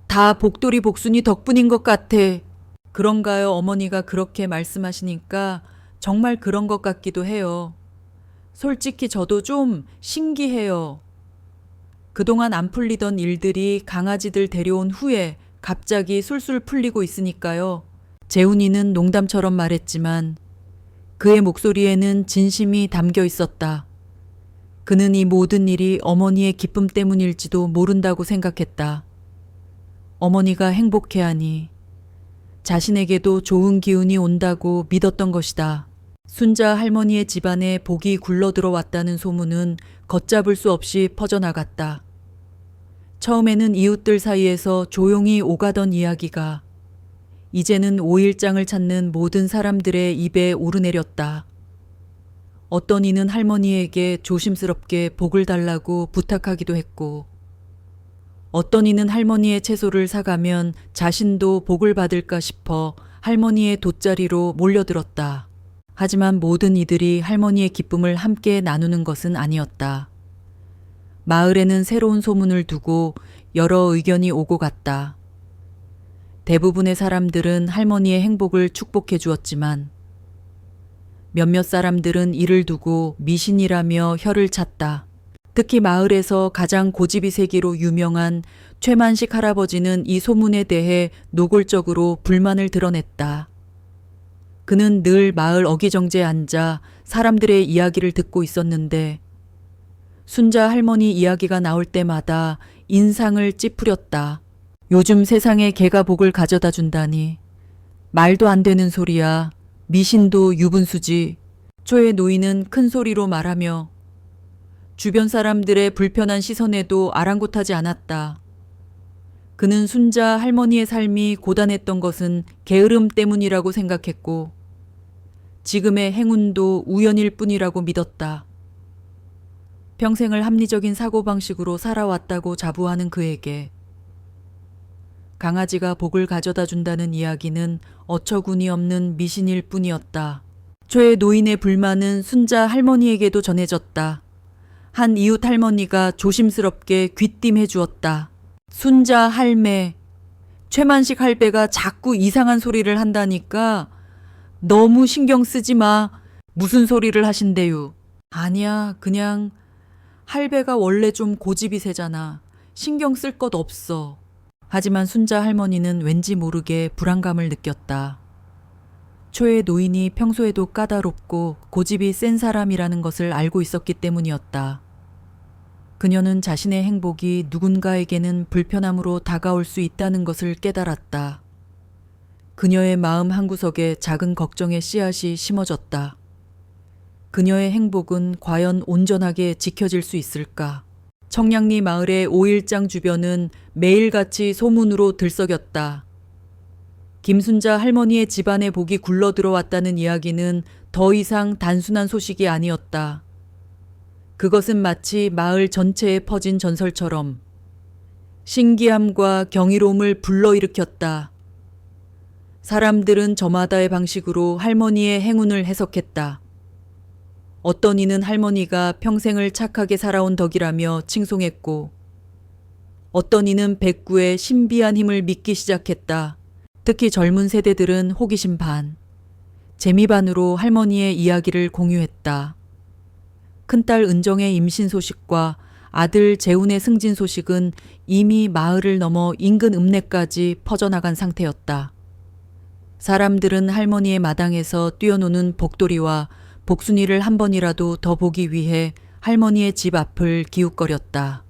[SPEAKER 1] 다 복돌이 복순이 덕분인 것 같아. 그런가요? 어머니가 그렇게 말씀하시니까 정말 그런 것 같기도 해요. 솔직히 저도 좀 신기해요. 그동안 안 풀리던 일들이 강아지들 데려온 후에 갑자기 술술 풀리고 있으니까요. 재훈이는 농담처럼 말했지만 그의 목소리에는 진심이 담겨 있었다. 그는 이 모든 일이 어머니의 기쁨 때문일지도 모른다고 생각했다. 어머니가 행복해하니 자신에게도 좋은 기운이 온다고 믿었던 것이다. 순자 할머니의 집안에 복이 굴러들어왔다는 소문은 걷잡을 수 없이 퍼져나갔다. 처음에는 이웃들 사이에서 조용히 오가던 이야기가 이제는 오일장을 찾는 모든 사람들의 입에 오르내렸다. 어떤 이는 할머니에게 조심스럽게 복을 달라고 부탁하기도 했고, 어떤 이는 할머니의 채소를 사가면 자신도 복을 받을까 싶어 할머니의 돗자리로 몰려들었다. 하지만 모든 이들이 할머니의 기쁨을 함께 나누는 것은 아니었다. 마을에는 새로운 소문을 두고 여러 의견이 오고 갔다. 대부분의 사람들은 할머니의 행복을 축복해 주었지만 몇몇 사람들은 이를 두고 미신이라며 혀를 찼다. 특히 마을에서 가장 고집이 세기로 유명한 최만식 할아버지는 이 소문에 대해 노골적으로 불만을 드러냈다. 그는 늘 마을 어기정지에 앉아 사람들의 이야기를 듣고 있었는데 순자 할머니 이야기가 나올 때마다 인상을 찌푸렸다. 요즘 세상에 개가 복을 가져다 준다니. 말도 안 되는 소리야. 미신도 유분수지. 초의 노인은 큰 소리로 말하며 주변 사람들의 불편한 시선에도 아랑곳하지 않았다. 그는 순자 할머니의 삶이 고단했던 것은 게으름 때문이라고 생각했고 지금의 행운도 우연일 뿐이라고 믿었다. 평생을 합리적인 사고방식으로 살아왔다고 자부하는 그에게 강아지가 복을 가져다 준다는 이야기는 어처구니 없는 미신일 뿐이었다. 초의 노인의 불만은 순자 할머니에게도 전해졌다. 한 이웃 할머니가 조심스럽게 귀띔해 주었다. 순자 할매, 최만식 할배가 자꾸 이상한 소리를 한다니까 너무 신경 쓰지 마. 무슨 소리를 하신대요? 아니야, 그냥 할배가 원래 좀 고집이 세잖아. 신경 쓸 것 없어. 하지만 순자 할머니는 왠지 모르게 불안감을 느꼈다. 초의 노인이 평소에도 까다롭고 고집이 센 사람이라는 것을 알고 있었기 때문이었다. 그녀는 자신의 행복이 누군가에게는 불편함으로 다가올 수 있다는 것을 깨달았다. 그녀의 마음 한구석에 작은 걱정의 씨앗이 심어졌다. 그녀의 행복은 과연 온전하게 지켜질 수 있을까? 청량리 마을의 오일장 주변은 매일같이 소문으로 들썩였다. 김순자 할머니의 집안에 복이 굴러들어왔다는 이야기는 더 이상 단순한 소식이 아니었다. 그것은 마치 마을 전체에 퍼진 전설처럼 신기함과 경이로움을 불러일으켰다. 사람들은 저마다의 방식으로 할머니의 행운을 해석했다. 어떤 이는 할머니가 평생을 착하게 살아온 덕이라며 칭송했고 어떤 이는 백구의 신비한 힘을 믿기 시작했다. 특히 젊은 세대들은 호기심 반, 재미 반으로 할머니의 이야기를 공유했다. 큰딸 은정의 임신 소식과 아들 재훈의 승진 소식은 이미 마을을 넘어 인근 읍내까지 퍼져나간 상태였다. 사람들은 할머니의 마당에서 뛰어노는 복돌이와 복순이를 한 번이라도 더 보기 위해 할머니의 집 앞을 기웃거렸다.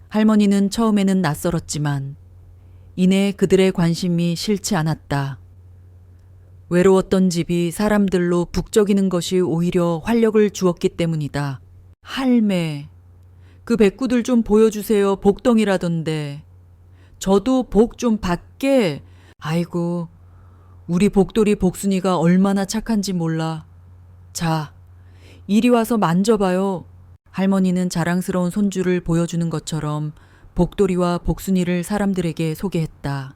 [SPEAKER 1] 할머니는 처음에는 낯설었지만 이내 그들의 관심이 싫지 않았다. 외로웠던 집이 사람들로 북적이는 것이 오히려 활력을 주었기 때문이다. 할매, 그 백구들 좀 보여주세요. 복덩이라던데. 저도 복 좀 받게. 아이고, 우리 복돌이 복순이가 얼마나 착한지 몰라. 자, 이리 와서 만져봐요. 할머니는 자랑스러운 손주를 보여주는 것처럼 복돌이와 복순이를 사람들에게 소개했다.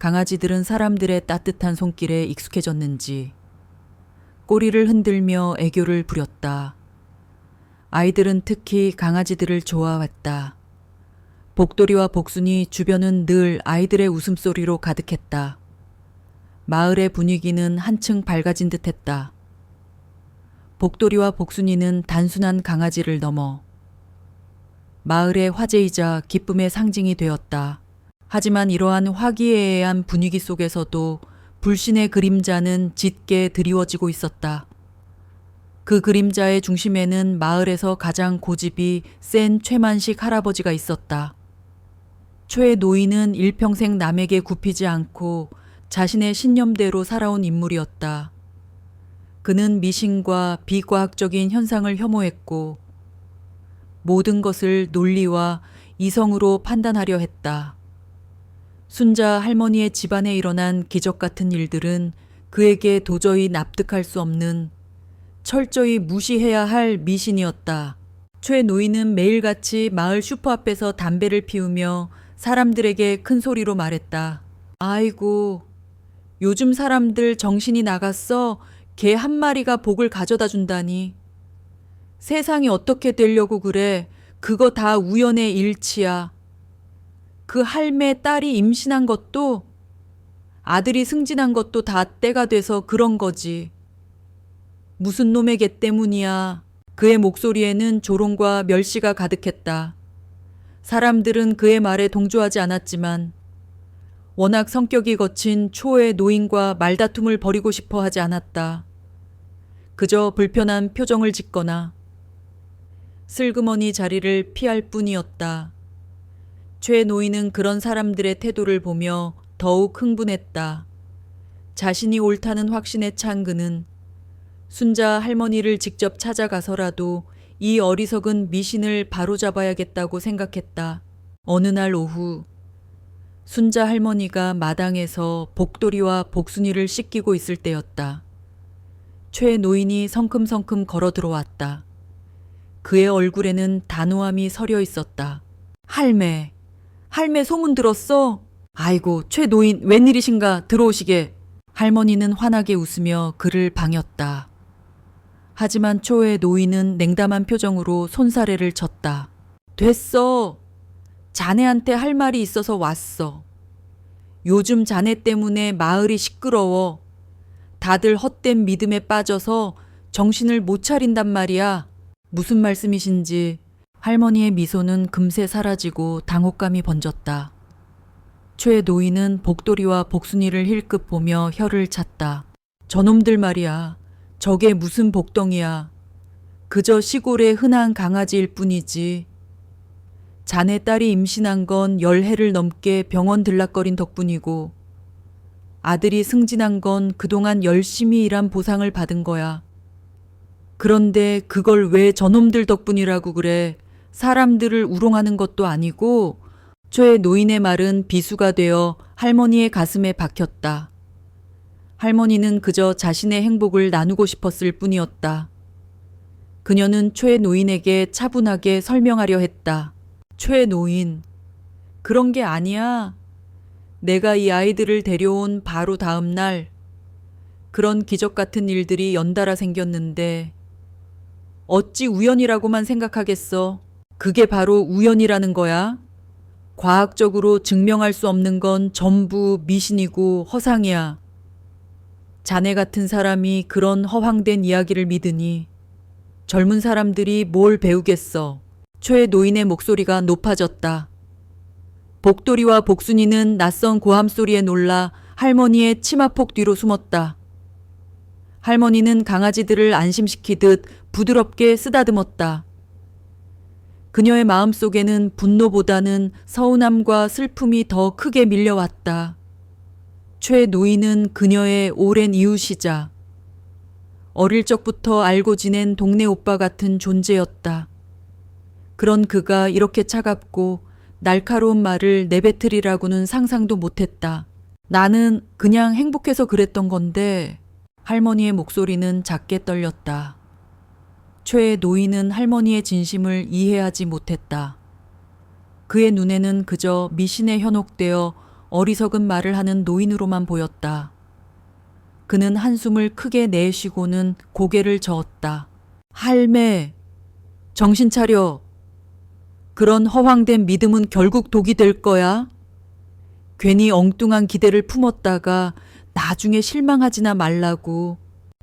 [SPEAKER 1] 강아지들은 사람들의 따뜻한 손길에 익숙해졌는지 꼬리를 흔들며 애교를 부렸다. 아이들은 특히 강아지들을 좋아했다. 복돌이와 복순이 주변은 늘 아이들의 웃음소리로 가득했다. 마을의 분위기는 한층 밝아진 듯했다. 복돌이와 복순이는 단순한 강아지를 넘어 마을의 화제이자 기쁨의 상징이 되었다. 하지만 이러한 화기애애한 분위기 속에서도 불신의 그림자는 짙게 드리워지고 있었다. 그 그림자의 중심에는 마을에서 가장 고집이 센 최만식 할아버지가 있었다. 최 노인은 일평생 남에게 굽히지 않고 자신의 신념대로 살아온 인물이었다. 그는 미신과 비과학적인 현상을 혐오했고 모든 것을 논리와 이성으로 판단하려 했다. 순자 할머니의 집안에 일어난 기적 같은 일들은 그에게 도저히 납득할 수 없는 철저히 무시해야 할 미신이었다. 최 노인은 매일같이 마을 슈퍼 앞에서 담배를 피우며 사람들에게 큰 소리로 말했다. 아이고, 요즘 사람들 정신이 나갔어. 개 한 마리가 복을 가져다 준다니. 세상이 어떻게 되려고 그래. 그거 다 우연의 일치야. 그 할매 딸이 임신한 것도 아들이 승진한 것도 다 때가 돼서 그런 거지. 무슨 놈의 개 때문이야. 그의 목소리에는 조롱과 멸시가 가득했다. 사람들은 그의 말에 동조하지 않았지만 워낙 성격이 거친 초의 노인과 말다툼을 벌이고 싶어 하지 않았다. 그저 불편한 표정을 짓거나 슬그머니 자리를 피할 뿐이었다. 최 노인은 그런 사람들의 태도를 보며 더욱 흥분했다. 자신이 옳다는 확신에 찬 그는 순자 할머니를 직접 찾아가서라도 이 어리석은 미신을 바로잡아야겠다고 생각했다. 어느 날 오후 순자 할머니가 마당에서 복돌이와 복순이를 씻기고 있을 때였다. 최 노인이 성큼성큼 걸어 들어왔다. 그의 얼굴에는 단호함이 서려 있었다. 할매 소문 들었어? 아이고, 최 노인 웬일이신가, 들어오시게. 할머니는 환하게 웃으며 그를 방였다. 하지만 초의 노인은 냉담한 표정으로 손사래를 쳤다. 됐어. 자네한테 할 말이 있어서 왔어. 요즘 자네 때문에 마을이 시끄러워. 다들 헛된 믿음에 빠져서 정신을 못 차린단 말이야. 무슨 말씀이신지. 할머니의 미소는 금세 사라지고 당혹감이 번졌다. 최 노인은 복돌이와 복순이를 힐끗 보며 혀를 찼다. 저놈들 말이야. 저게 무슨 복덩이야. 그저 시골의 흔한 강아지일 뿐이지. 자네 딸이 임신한 건 10해를 넘게 병원 들락거린 덕분이고 아들이 승진한 건 그동안 열심히 일한 보상을 받은 거야. 그런데 그걸 왜 저놈들 덕분이라고 그래. 사람들을 우롱하는 것도 아니고. 최 노인의 말은 비수가 되어 할머니의 가슴에 박혔다. 할머니는 그저 자신의 행복을 나누고 싶었을 뿐이었다. 그녀는 최 노인에게 차분하게 설명하려 했다. 최 노인, 그런 게 아니야. 내가 이 아이들을 데려온 바로 다음 날 그런 기적 같은 일들이 연달아 생겼는데 어찌 우연이라고만 생각하겠어. 그게 바로 우연이라는 거야. 과학적으로 증명할 수 없는 건 전부 미신이고 허상이야. 자네 같은 사람이 그런 허황된 이야기를 믿으니 젊은 사람들이 뭘 배우겠어. 최 노인의 목소리가 높아졌다. 복돌이와 복순이는 낯선 고함 소리에 놀라 할머니의 치마폭 뒤로 숨었다. 할머니는 강아지들을 안심시키듯 부드럽게 쓰다듬었다. 그녀의 마음속에는 분노보다는 서운함과 슬픔이 더 크게 밀려왔다. 최 노인은 그녀의 오랜 이웃이자 어릴 적부터 알고 지낸 동네 오빠 같은 존재였다. 그런 그가 이렇게 차갑고 날카로운 말을 내뱉으리라고는 상상도 못했다. 나는 그냥 행복해서 그랬던 건데. 할머니의 목소리는 작게 떨렸다. 최 노인은 할머니의 진심을 이해하지 못했다. 그의 눈에는 그저 미신에 현혹되어 어리석은 말을 하는 노인으로만 보였다. 그는 한숨을 크게 내쉬고는 고개를 저었다. 할매, 정신 차려. 그런 허황된 믿음은 결국 독이 될 거야. 괜히 엉뚱한 기대를 품었다가 나중에 실망하지나 말라고.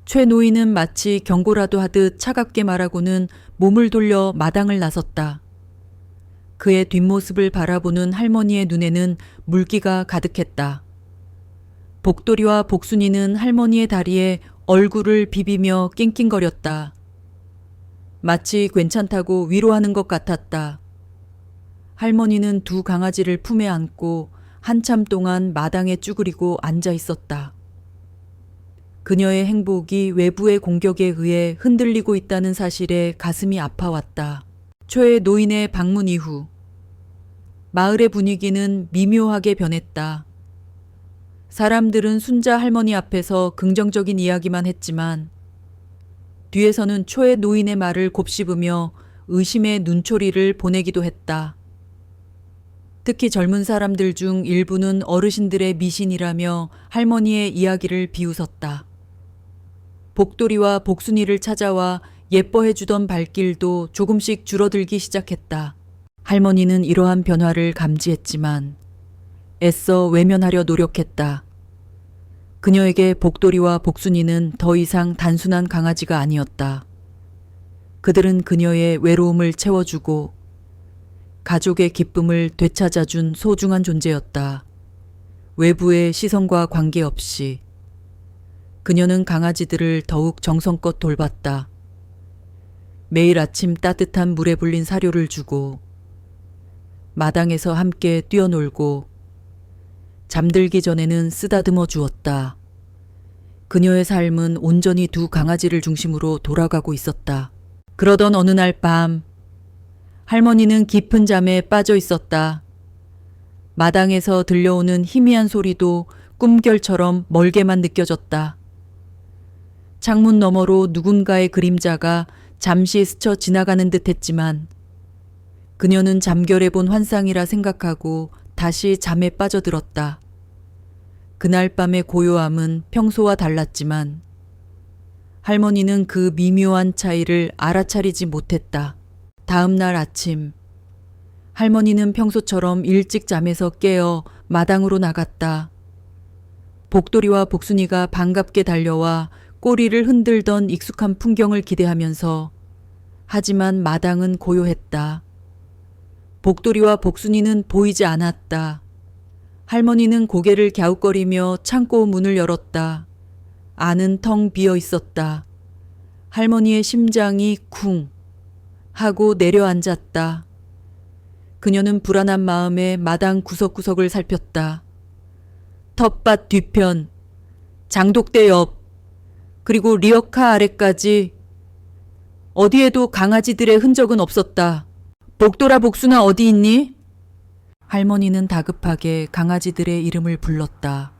[SPEAKER 1] 최 노인은 마치 경고라도 하듯 차갑게 말하고는 몸을 돌려 마당을 나섰다. 그의 뒷모습을 바라보는 할머니의 눈에는 물기가 가득했다. 복돌이와 복순이는 할머니의 다리에 얼굴을 비비며 낑낑거렸다. 마치 괜찮다고 위로하는 것 같았다. 할머니는 두 강아지를 품에 안고 한참 동안 마당에 쭈그리고 앉아 있었다. 그녀의 행복이 외부의 공격에 의해 흔들리고 있다는 사실에 가슴이 아파왔다. 초의 노인의 방문 이후 마을의 분위기는 미묘하게 변했다. 사람들은 순자 할머니 앞에서 긍정적인 이야기만 했지만 뒤에서는 초의 노인의 말을 곱씹으며 의심의 눈초리를 보내기도 했다. 특히 젊은 사람들 중 일부는 어르신들의 미신이라며 할머니의 이야기를 비웃었다. 복돌이와 복순이를 찾아와 예뻐해주던 발길도 조금씩 줄어들기 시작했다. 할머니는 이러한 변화를 감지했지만 애써 외면하려 노력했다. 그녀에게 복돌이와 복순이는 더 이상 단순한 강아지가 아니었다. 그들은 그녀의 외로움을 채워주고 가족의 기쁨을 되찾아준 소중한 존재였다. 외부의 시선과 관계없이 그녀는 강아지들을 더욱 정성껏 돌봤다. 매일 아침 따뜻한 물에 불린 사료를 주고 마당에서 함께 뛰어놀고 잠들기 전에는 쓰다듬어 주었다. 그녀의 삶은 온전히 두 강아지를 중심으로 돌아가고 있었다. 그러던 어느 날 밤 할머니는 깊은 잠에 빠져 있었다. 마당에서 들려오는 희미한 소리도 꿈결처럼 멀게만 느껴졌다. 창문 너머로 누군가의 그림자가 잠시 스쳐 지나가는 듯 했지만 그녀는 잠결에 본 환상이라 생각하고 다시 잠에 빠져들었다. 그날 밤의 고요함은 평소와 달랐지만 할머니는 그 미묘한 차이를 알아차리지 못했다. 다음 날 아침 할머니는 평소처럼 일찍 잠에서 깨어 마당으로 나갔다. 복돌이와 복순이가 반갑게 달려와 꼬리를 흔들던 익숙한 풍경을 기대하면서 하지만 마당은 고요했다. 복돌이와 복순이는 보이지 않았다. 할머니는 고개를 갸웃거리며 창고 문을 열었다. 안은 텅 비어 있었다. 할머니의 심장이 쿵 하고 내려앉았다. 그녀는 불안한 마음에 마당 구석구석을 살폈다. 텃밭 뒤편, 장독대 옆, 그리고 리어카 아래까지 어디에도 강아지들의 흔적은 없었다. 복돌아 복순아 어디 있니? 할머니는 다급하게 강아지들의 이름을 불렀다.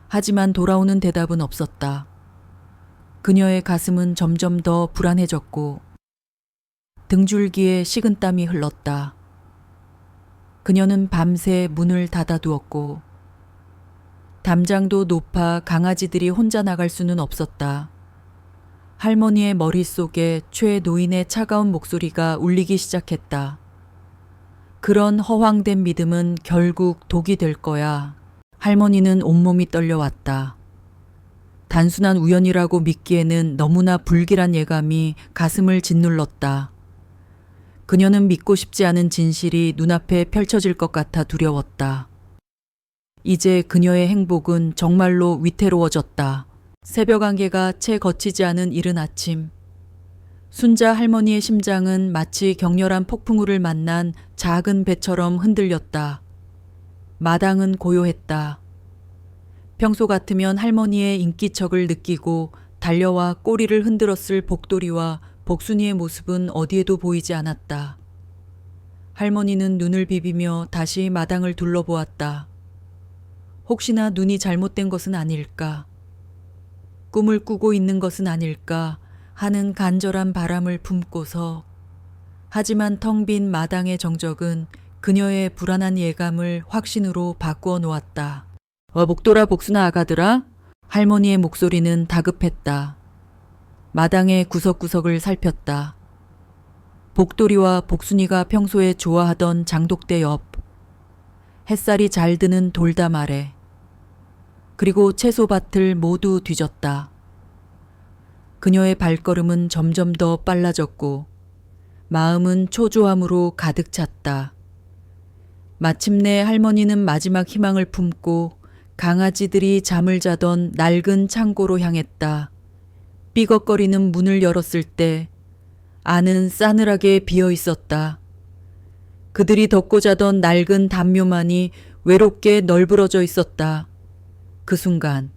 [SPEAKER 1] 하지만 돌아오는 대답은 없었다. 그녀의 가슴은 점점 더 불안해졌고 등줄기에 식은땀이 흘렀다. 그녀는 밤새 문을 닫아두었고 담장도 높아 강아지들이 혼자 나갈 수는 없었다. 할머니의 머릿속에 최 노인의 차가운 목소리가 울리기 시작했다. 그런 허황된 믿음은 결국 독이 될 거야. 할머니는 온몸이 떨려왔다. 단순한 우연이라고 믿기에는 너무나 불길한 예감이 가슴을 짓눌렀다. 그녀는 믿고 싶지 않은 진실이 눈앞에 펼쳐질 것 같아 두려웠다. 이제 그녀의 행복은 정말로 위태로워졌다. 새벽 안개가 채 거치지 않은 이른 아침. 순자 할머니의 심장은 마치 격렬한 폭풍우를 만난 작은 배처럼 흔들렸다. 마당은 고요했다. 평소 같으면 할머니의 인기척을 느끼고 달려와 꼬리를 흔들었을 복돌이와 복순이의 모습은 어디에도 보이지 않았다. 할머니는 눈을 비비며 다시 마당을 둘러보았다. 혹시나 눈이 잘못된 것은 아닐까? 꿈을 꾸고 있는 것은 아닐까 하는 간절한 바람을 품고서 하지만 텅 빈 마당의 정적은 그녀의 불안한 예감을 확신으로 바꾸어 놓았다. 목돌아 복순아 아가들아. 할머니의 목소리는 다급했다. 마당의 구석구석을 살폈다. 복돌이와 복순이가 평소에 좋아하던 장독대 옆, 햇살이 잘 드는 돌담 아래, 그리고 채소밭을 모두 뒤졌다. 그녀의 발걸음은 점점 더 빨라졌고 마음은 초조함으로 가득 찼다. 마침내 할머니는 마지막 희망을 품고 강아지들이 잠을 자던 낡은 창고로 향했다. 삐걱거리는 문을 열었을 때 안은 싸늘하게 비어 있었다. 그들이 덮고 자던 낡은 담요만이 외롭게 널브러져 있었다. 그 순간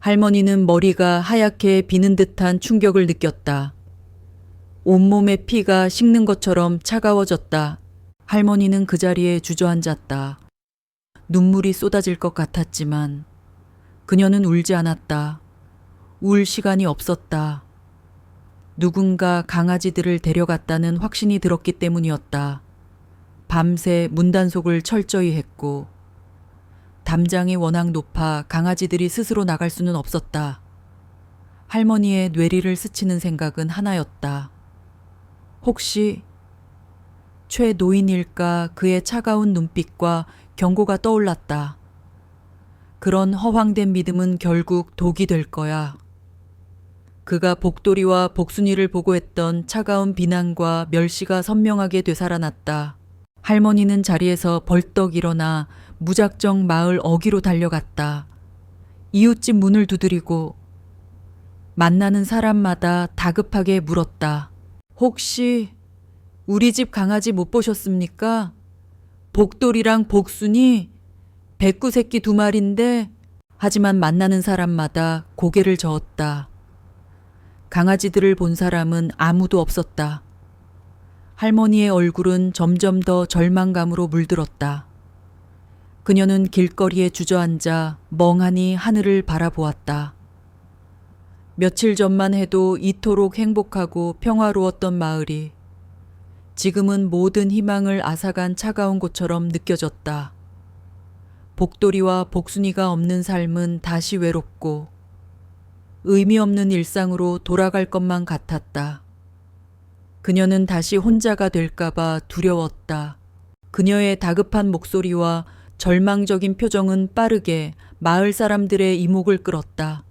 [SPEAKER 1] 할머니는 머리가 하얗게 비는 듯한 충격을 느꼈다. 온몸의 피가 식는 것처럼 차가워졌다. 할머니는 그 자리에 주저앉았다. 눈물이 쏟아질 것 같았지만 그녀는 울지 않았다. 울 시간이 없었다. 누군가 강아지들을 데려갔다는 확신이 들었기 때문이었다. 밤새 문단속을 철저히 했고 담장이 워낙 높아 강아지들이 스스로 나갈 수는 없었다. 할머니의 뇌리를 스치는 생각은 하나였다. 혹시 최 노인일까? 그의 차가운 눈빛과 경고가 떠올랐다. 그런 허황된 믿음은 결국 독이 될 거야. 그가 복돌이와 복순이를 보고 했던 차가운 비난과 멸시가 선명하게 되살아났다. 할머니는 자리에서 벌떡 일어나 무작정 마을 어귀로 달려갔다. 이웃집 문을 두드리고 만나는 사람마다 다급하게 물었다. 혹시 우리 집 강아지 못 보셨습니까? 복돌이랑 복순이 백구 새끼 2마리인데. 하지만 만나는 사람마다 고개를 저었다. 강아지들을 본 사람은 아무도 없었다. 할머니의 얼굴은 점점 더 절망감으로 물들었다. 그녀는 길거리에 주저앉아 멍하니 하늘을 바라보았다. 며칠 전만 해도 이토록 행복하고 평화로웠던 마을이 지금은 모든 희망을 앗아간 차가운 곳처럼 느껴졌다. 복돌이와 복순이가 없는 삶은 다시 외롭고 의미 없는 일상으로 돌아갈 것만 같았다. 그녀는 다시 혼자가 될까봐 두려웠다. 그녀의 다급한 목소리와 절망적인 표정은 빠르게 마을 사람들의 이목을 끌었다.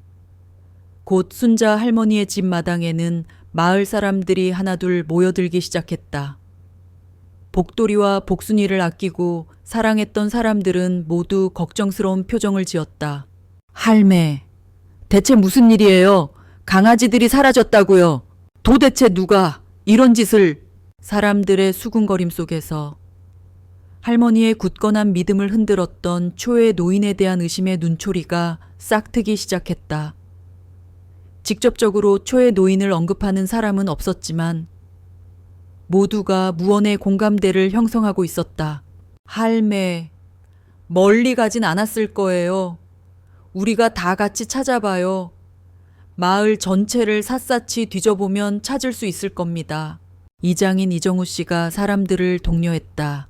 [SPEAKER 1] 곧 순자 할머니의 집 마당에는 마을 사람들이 하나둘 모여들기 시작했다. 복돌이와 복순이를 아끼고 사랑했던 사람들은 모두 걱정스러운 표정을 지었다. 할매, 대체 무슨 일이에요? 강아지들이 사라졌다고요. 도대체 누가 이런 짓을. 사람들의 수군거림 속에서 할머니의 굳건한 믿음을 흔들었던 초의 노인에 대한 의심의 눈초리가 싹트기 시작했다. 직접적으로 초의 노인을 언급하는 사람은 없었지만 모두가 무언의 공감대를 형성하고 있었다. 할매, 멀리 가진 않았을 거예요. 우리가 다 같이 찾아봐요. 마을 전체를 샅샅이 뒤져보면 찾을 수 있을 겁니다. 이장인 이정우 씨가 사람들을 독려했다.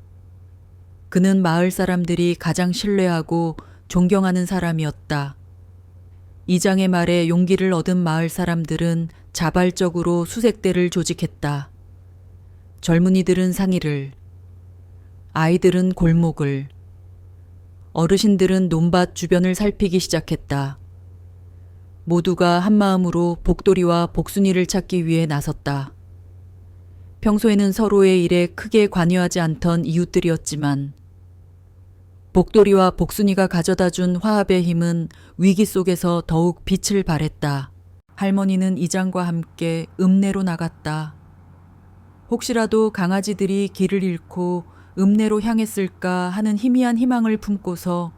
[SPEAKER 1] 그는 마을 사람들이 가장 신뢰하고 존경하는 사람이었다. 이장의 말에 용기를 얻은 마을 사람들은 자발적으로 수색대를 조직했다. 젊은이들은 상의를, 아이들은 골목을, 어르신들은 논밭 주변을 살피기 시작했다. 모두가 한마음으로 복돌이와 복순이를 찾기 위해 나섰다. 평소에는 서로의 일에 크게 관여하지 않던 이웃들이었지만 복돌이와 복순이가 가져다 준 화합의 힘은 위기 속에서 더욱 빛을 발했다. 할머니는 이장과 함께 읍내로 나갔다. 혹시라도 강아지들이 길을 잃고 읍내로 향했을까 하는 희미한 희망을 품고서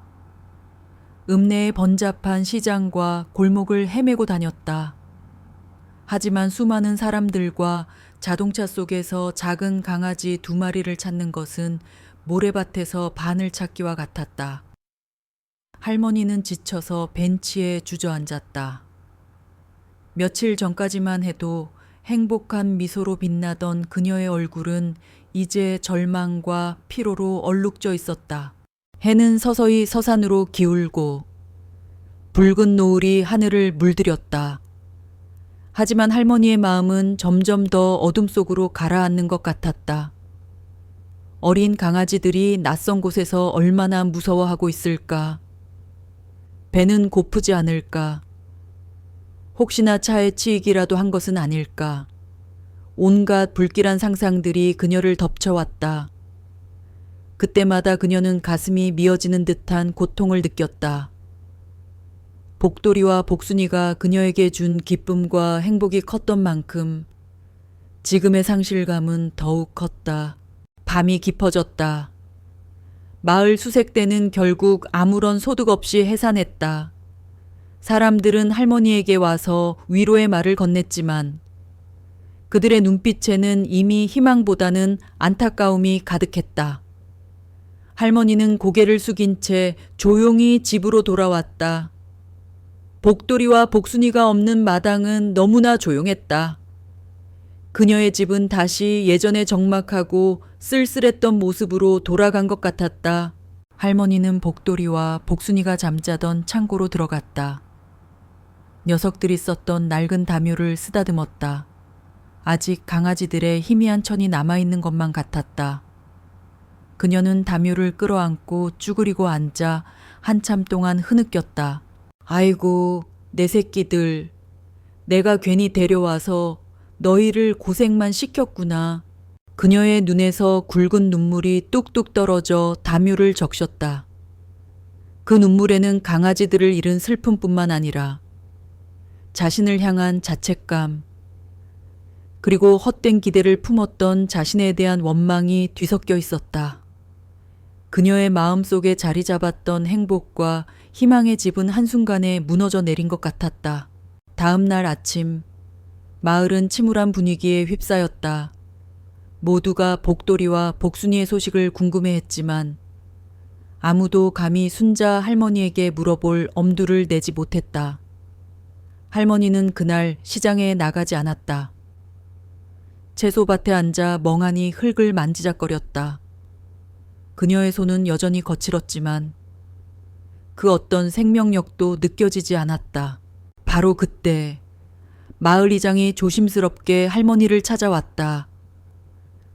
[SPEAKER 1] 읍내의 번잡한 시장과 골목을 헤매고 다녔다. 하지만 수많은 사람들과 자동차 속에서 작은 강아지 2마리를 찾는 것은 모래밭에서 바늘 찾기와 같았다. 할머니는 지쳐서 벤치에 주저앉았다. 며칠 전까지만 해도 행복한 미소로 빛나던 그녀의 얼굴은 이제 절망과 피로로 얼룩져 있었다. 해는 서서히 서산으로 기울고 붉은 노을이 하늘을 물들였다. 하지만 할머니의 마음은 점점 더 어둠 속으로 가라앉는 것 같았다. 어린 강아지들이 낯선 곳에서 얼마나 무서워하고 있을까? 배는 고프지 않을까? 혹시나 차에 치이기라도 한 것은 아닐까? 온갖 불길한 상상들이 그녀를 덮쳐왔다. 그때마다 그녀는 가슴이 미어지는 듯한 고통을 느꼈다. 복돌이와 복순이가 그녀에게 준 기쁨과 행복이 컸던 만큼 지금의 상실감은 더욱 컸다. 밤이 깊어졌다. 마을 수색대는 결국 아무런 소득 없이 해산했다. 사람들은 할머니에게 와서 위로의 말을 건넸지만 그들의 눈빛에는 이미 희망보다는 안타까움이 가득했다. 할머니는 고개를 숙인 채 조용히 집으로 돌아왔다. 복돌이와 복순이가 없는 마당은 너무나 조용했다. 그녀의 집은 다시 예전의 적막하고 쓸쓸했던 모습으로 돌아간 것 같았다. 할머니는 복돌이와 복순이가 잠자던 창고로 들어갔다. 녀석들이 썼던 낡은 담요를 쓰다듬었다. 아직 강아지들의 희미한 천이 남아있는 것만 같았다. 그녀는 담요를 끌어안고 쭈그리고 앉아 한참 동안 흐느꼈다. 아이고, 내 새끼들. 내가 괜히 데려와서 너희를 고생만 시켰구나. 그녀의 눈에서 굵은 눈물이 뚝뚝 떨어져 담요를 적셨다. 그 눈물에는 강아지들을 잃은 슬픔뿐만 아니라 자신을 향한 자책감, 그리고 헛된 기대를 품었던 자신에 대한 원망이 뒤섞여 있었다. 그녀의 마음속에 자리 잡았던 행복과 희망의 집은 한순간에 무너져 내린 것 같았다. 다음 날 아침, 마을은 침울한 분위기에 휩싸였다. 모두가 복돌이와 복순이의 소식을 궁금해했지만 아무도 감히 순자 할머니에게 물어볼 엄두를 내지 못했다. 할머니는 그날 시장에 나가지 않았다. 채소밭에 앉아 멍하니 흙을 만지작거렸다. 그녀의 손은 여전히 거칠었지만 그 어떤 생명력도 느껴지지 않았다. 바로 그때 마을 이장이 조심스럽게 할머니를 찾아왔다.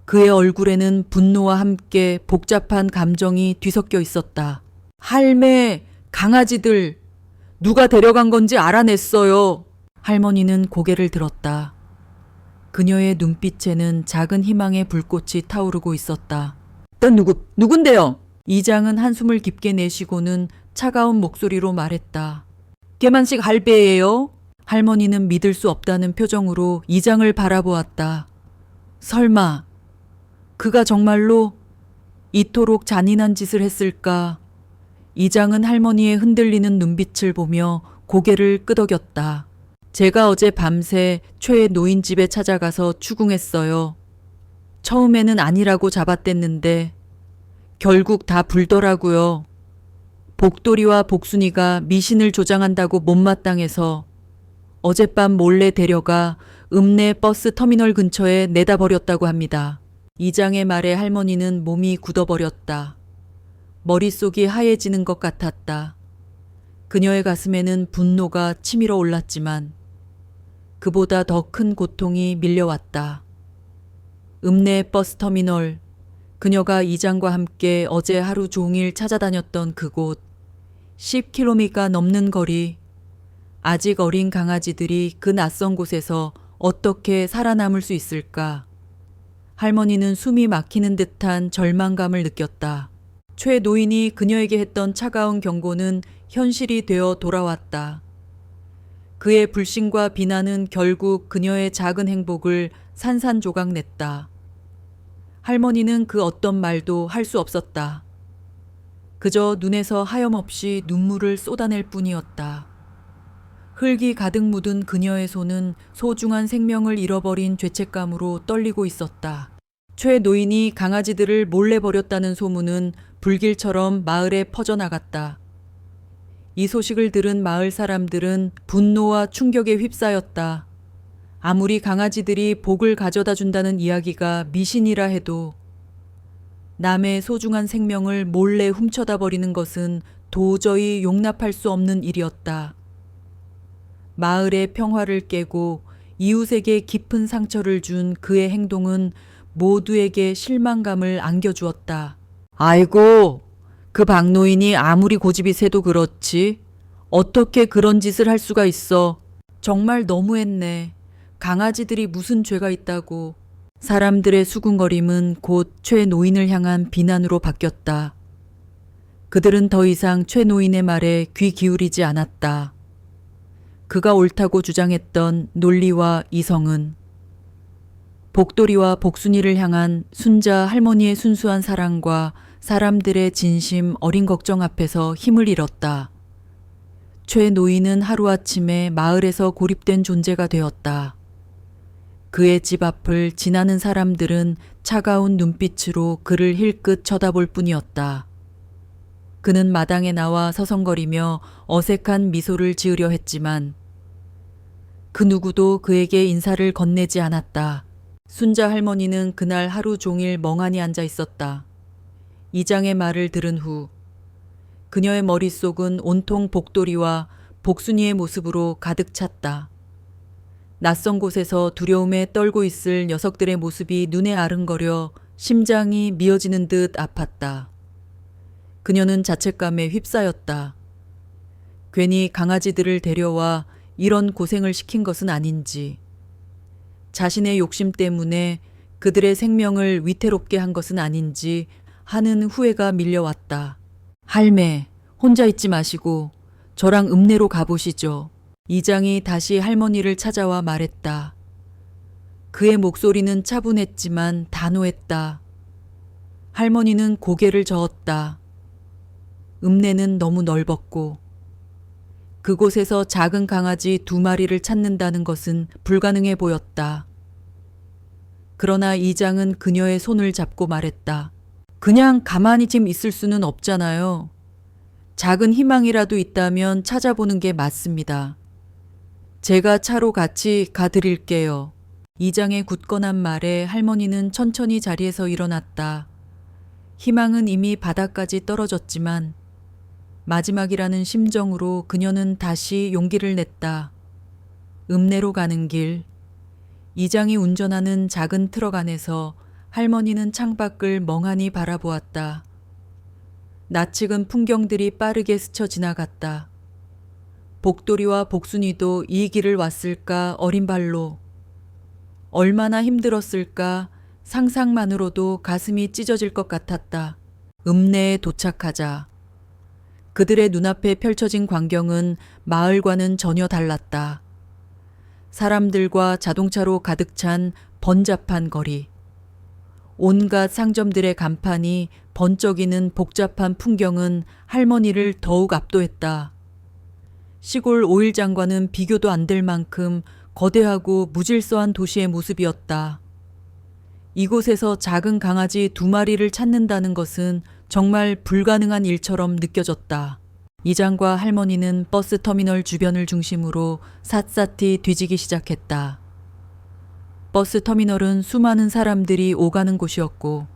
[SPEAKER 1] 그의 얼굴에는 분노와 함께 복잡한 감정이 뒤섞여 있었다. 할매, 강아지들, 누가 데려간 건지 알아냈어요. 할머니는 고개를 들었다. 그녀의 눈빛에는 작은 희망의 불꽃이 타오르고 있었다. 넌 누군데요? 이장은 한숨을 깊게 내쉬고는 차가운 목소리로 말했다. 개만식 할배예요. 할머니는 믿을 수 없다는 표정으로 이장을 바라보았다. 설마 그가 정말로 이토록 잔인한 짓을 했을까? 이장은 할머니의 흔들리는 눈빛을 보며 고개를 끄덕였다. 제가 어제 밤새 최의 노인 집에 찾아가서 추궁했어요. 처음에는 아니라고 잡아댔는데 결국 다 불더라고요. 복돌이와 복순이가 미신을 조장한다고 못마땅해서 어젯밤 몰래 데려가 읍내 버스 터미널 근처에 내다 버렸다고 합니다. 이장의 말에 할머니는 몸이 굳어버렸다. 머릿속이 하얘지는 것 같았다. 그녀의 가슴에는 분노가 치밀어 올랐지만 그보다 더 큰 고통이 밀려왔다. 읍내 버스 터미널, 그녀가 이장과 함께 어제 하루 종일 찾아다녔던 그곳, 10km가 넘는 거리, 아직 어린 강아지들이 그 낯선 곳에서 어떻게 살아남을 수 있을까? 할머니는 숨이 막히는 듯한 절망감을 느꼈다. 최 노인이 그녀에게 했던 차가운 경고는 현실이 되어 돌아왔다. 그의 불신과 비난은 결국 그녀의 작은 행복을 산산조각 냈다. 할머니는 그 어떤 말도 할 수 없었다. 그저 눈에서 하염없이 눈물을 쏟아낼 뿐이었다. 흙이 가득 묻은 그녀의 손은 소중한 생명을 잃어버린 죄책감으로 떨리고 있었다. 최 노인이 강아지들을 몰래 버렸다는 소문은 불길처럼 마을에 퍼져나갔다. 이 소식을 들은 마을 사람들은 분노와 충격에 휩싸였다. 아무리 강아지들이 복을 가져다 준다는 이야기가 미신이라 해도 남의 소중한 생명을 몰래 훔쳐다 버리는 것은 도저히 용납할 수 없는 일이었다. 마을의 평화를 깨고 이웃에게 깊은 상처를 준 그의 행동은 모두에게 실망감을 안겨주었다. 아이고, 그 박노인이 아무리 고집이 세도 그렇지. 어떻게 그런 짓을 할 수가 있어. 정말 너무했네. 강아지들이 무슨 죄가 있다고. 사람들의 수군거림은 곧 최 노인을 향한 비난으로 바뀌었다. 그들은 더 이상 최 노인의 말에 귀 기울이지 않았다. 그가 옳다고 주장했던 논리와 이성은 복돌이와 복순이를 향한 순자 할머니의 순수한 사랑과 사람들의 진심 어린 걱정 앞에서 힘을 잃었다. 최 노인은 하루아침에 마을에서 고립된 존재가 되었다. 그의 집 앞을 지나는 사람들은 차가운 눈빛으로 그를 힐끗 쳐다볼 뿐이었다. 그는 마당에 나와 서성거리며 어색한 미소를 지으려 했지만 그 누구도 그에게 인사를 건네지 않았다. 순자 할머니는 그날 하루 종일 멍하니 앉아 있었다. 이장의 말을 들은 후 그녀의 머릿속은 온통 복돌이와 복순이의 모습으로 가득 찼다. 낯선 곳에서 두려움에 떨고 있을 녀석들의 모습이 눈에 아른거려 심장이 미어지는 듯 아팠다. 그녀는 자책감에 휩싸였다. 괜히 강아지들을 데려와 이런 고생을 시킨 것은 아닌지, 자신의 욕심 때문에 그들의 생명을 위태롭게 한 것은 아닌지 하는 후회가 밀려왔다. 할매, 혼자 있지 마시고 저랑 읍내로 가보시죠. 이장이 다시 할머니를 찾아와 말했다. 그의 목소리는 차분했지만 단호했다. 할머니는 고개를 저었다. 읍내는 너무 넓었고 그곳에서 작은 강아지 2마리를 찾는다는 것은 불가능해 보였다. 그러나 이장은 그녀의 손을 잡고 말했다. 그냥 가만히 좀 있을 수는 없잖아요. 작은 희망이라도 있다면 찾아보는 게 맞습니다. 제가 차로 같이 가드릴게요. 이장의 굳건한 말에 할머니는 천천히 자리에서 일어났다. 희망은 이미 바닥까지 떨어졌지만 마지막이라는 심정으로 그녀는 다시 용기를 냈다. 읍내로 가는 길, 이장이 운전하는 작은 트럭 안에서 할머니는 창밖을 멍하니 바라보았다. 낯익은 풍경들이 빠르게 스쳐 지나갔다. 복돌이와 복순이도 이 길을 왔을까 어린 발로. 얼마나 힘들었을까 상상만으로도 가슴이 찢어질 것 같았다. 읍내에 도착하자 그들의 눈앞에 펼쳐진 광경은 마을과는 전혀 달랐다. 사람들과 자동차로 가득 찬 번잡한 거리. 온갖 상점들의 간판이 번쩍이는 복잡한 풍경은 할머니를 더욱 압도했다. 시골 오일장과는 비교도 안 될 만큼 거대하고 무질서한 도시의 모습이었다. 이곳에서 작은 강아지 2마리를 찾는다는 것은 정말 불가능한 일처럼 느껴졌다. 이장과 할머니는 버스 터미널 주변을 중심으로 샅샅이 뒤지기 시작했다. 버스 터미널은 수많은 사람들이 오가는 곳이었고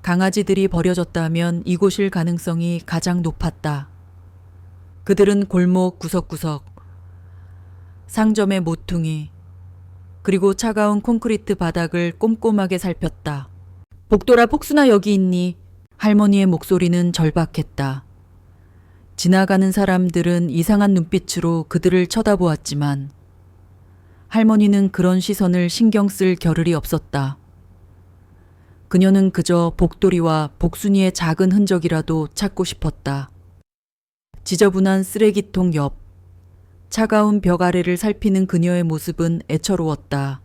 [SPEAKER 1] 강아지들이 버려졌다면 이곳일 가능성이 가장 높았다. 그들은 골목 구석구석, 상점의 모퉁이, 그리고 차가운 콘크리트 바닥을 꼼꼼하게 살폈다. 복돌아, 복순아 여기 있니? 할머니의 목소리는 절박했다. 지나가는 사람들은 이상한 눈빛으로 그들을 쳐다보았지만 할머니는 그런 시선을 신경 쓸 겨를이 없었다. 그녀는 그저 복돌이와 복순이의 작은 흔적이라도 찾고 싶었다. 지저분한 쓰레기통 옆, 차가운 벽 아래를 살피는 그녀의 모습은 애처로웠다.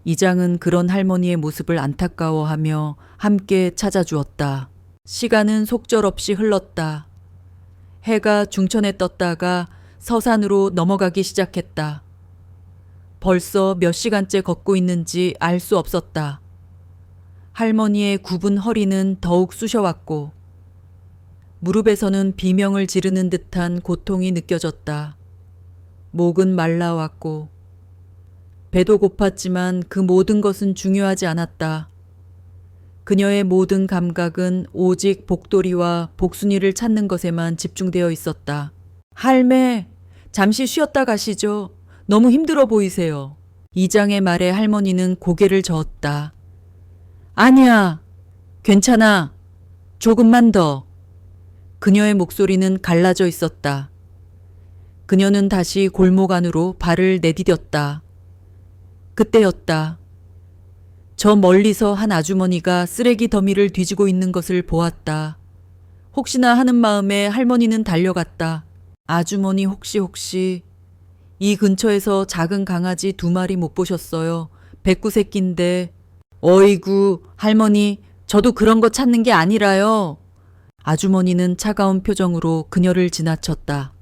[SPEAKER 1] 이장은 그런 할머니의 모습을 안타까워하며 함께 찾아주었다. 시간은 속절없이 흘렀다. 해가 중천에 떴다가 서산으로 넘어가기 시작했다. 벌써 몇 시간째 걷고 있는지 알 수 없었다. 할머니의 굽은 허리는 더욱 쑤셔왔고 무릎에서는 비명을 지르는 듯한 고통이 느껴졌다. 목은 말라왔고 배도 고팠지만 그 모든 것은 중요하지 않았다. 그녀의 모든 감각은 오직 복돌이와 복순이를 찾는 것에만 집중되어 있었다. 할매, 잠시 쉬었다 가시죠. 너무 힘들어 보이세요. 이장의 말에 할머니는 고개를 저었다. 아니야, 괜찮아. 조금만 더. 그녀의 목소리는 갈라져 있었다. 그녀는 다시 골목 안으로 발을 내디뎠다. 그때였다. 저 멀리서 한 아주머니가 쓰레기 더미를 뒤지고 있는 것을 보았다. 혹시나 하는 마음에 할머니는 달려갔다. 아주머니 혹시 이 근처에서 작은 강아지 2마리 못 보셨어요? 백구 새끼인데. 어이구, 할머니, 저도 그런 거 찾는 게 아니라요. 아주머니는 차가운 표정으로 그녀를 지나쳤다.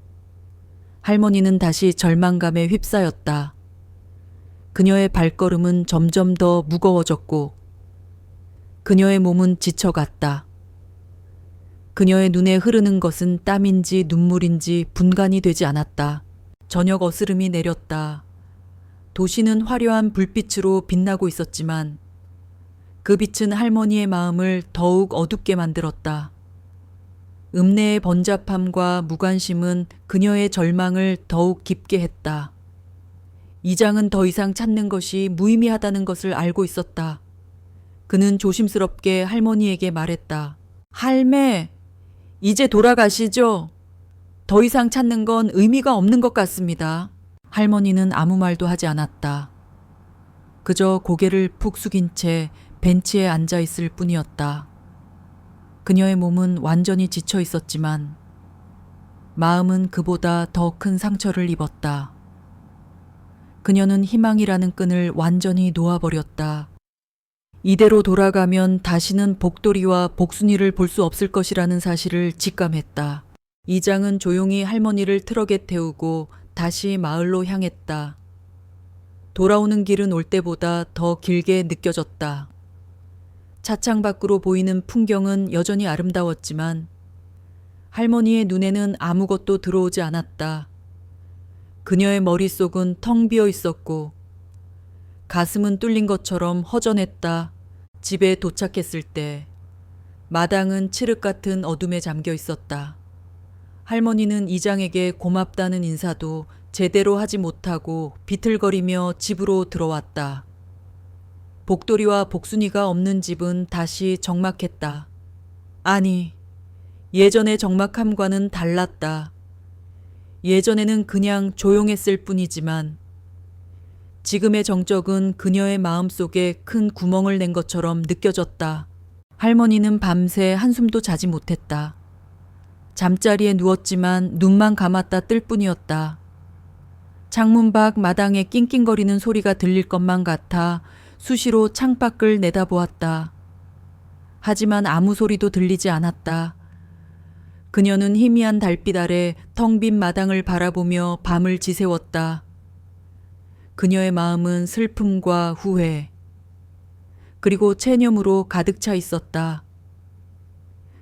[SPEAKER 1] 할머니는 다시 절망감에 휩싸였다. 그녀의 발걸음은 점점 더 무거워졌고 그녀의 몸은 지쳐갔다. 그녀의 눈에 흐르는 것은 땀인지 눈물인지 분간이 되지 않았다. 저녁 어스름이 내렸다. 도시는 화려한 불빛으로 빛나고 있었지만 그 빛은 할머니의 마음을 더욱 어둡게 만들었다. 읍내의 번잡함과 무관심은 그녀의 절망을 더욱 깊게 했다. 이장은 더 이상 찾는 것이 무의미하다는 것을 알고 있었다. 그는 조심스럽게 할머니에게 말했다. 할매, 이제 돌아가시죠. 더 이상 찾는 건 의미가 없는 것 같습니다. 할머니는 아무 말도 하지 않았다. 그저 고개를 푹 숙인 채 벤치에 앉아 있을 뿐이었다. 그녀의 몸은 완전히 지쳐 있었지만 마음은 그보다 더 큰 상처를 입었다. 그녀는 희망이라는 끈을 완전히 놓아버렸다. 이대로 돌아가면 다시는 복돌이와 복순이를 볼 수 없을 것이라는 사실을 직감했다. 이장은 조용히 할머니를 트럭에 태우고 다시 마을로 향했다. 돌아오는 길은 올 때보다 더 길게 느껴졌다. 차창 밖으로 보이는 풍경은 여전히 아름다웠지만 할머니의 눈에는 아무것도 들어오지 않았다. 그녀의 머릿속은 텅 비어 있었고 가슴은 뚫린 것처럼 허전했다. 집에 도착했을 때 마당은 칠흑 같은 어둠에 잠겨 있었다. 할머니는 이장에게 고맙다는 인사도 제대로 하지 못하고 비틀거리며 집으로 들어왔다. 복돌이와 복순이가 없는 집은 다시 적막했다. 아니, 예전의 적막함과는 달랐다. 예전에는 그냥 조용했을 뿐이지만 지금의 정적은 그녀의 마음속에 큰 구멍을 낸 것처럼 느껴졌다. 할머니는 밤새 한숨도 자지 못했다. 잠자리에 누웠지만 눈만 감았다 뜰 뿐이었다. 창문 밖 마당에 낑낑거리는 소리가 들릴 것만 같아 수시로 창밖을 내다보았다. 하지만 아무 소리도 들리지 않았다. 그녀는 희미한 달빛 아래 텅 빈 마당을 바라보며 밤을 지새웠다. 그녀의 마음은 슬픔과 후회, 그리고 체념으로 가득 차 있었다.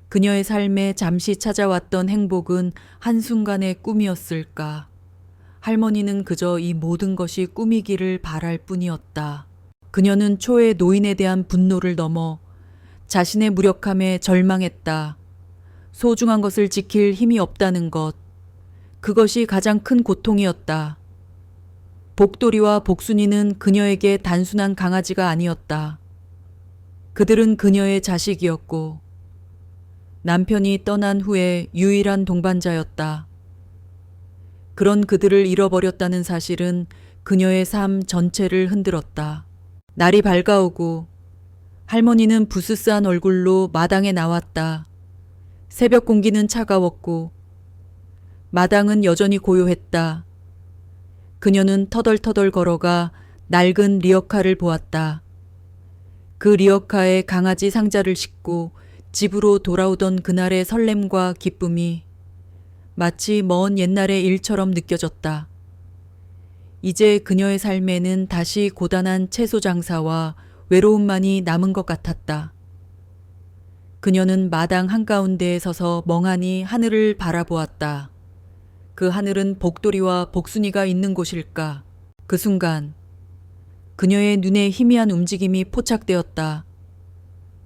[SPEAKER 1] 그녀의 삶에 잠시 찾아왔던 행복은 한순간의 꿈이었을까? 할머니는 그저 이 모든 것이 꿈이기를 바랄 뿐이었다. 그녀는 초의 노인에 대한 분노를 넘어 자신의 무력함에 절망했다. 소중한 것을 지킬 힘이 없다는 것, 그것이 가장 큰 고통이었다. 복돌이와 복순이는 그녀에게 단순한 강아지가 아니었다. 그들은 그녀의 자식이었고 남편이 떠난 후에 유일한 동반자였다. 그런 그들을 잃어버렸다는 사실은 그녀의 삶 전체를 흔들었다. 날이 밝아오고 할머니는 부스스한 얼굴로 마당에 나왔다. 새벽 공기는 차가웠고 마당은 여전히 고요했다. 그녀는 터덜터덜 걸어가 낡은 리어카를 보았다. 그 리어카에 강아지 상자를 싣고 집으로 돌아오던 그날의 설렘과 기쁨이 마치 먼 옛날의 일처럼 느껴졌다. 이제 그녀의 삶에는 다시 고단한 채소 장사와 외로움만이 남은 것 같았다. 그녀는 마당 한가운데에 서서 멍하니 하늘을 바라보았다. 그 하늘은 복돌이와 복순이가 있는 곳일까? 그 순간 그녀의 눈에 희미한 움직임이 포착되었다.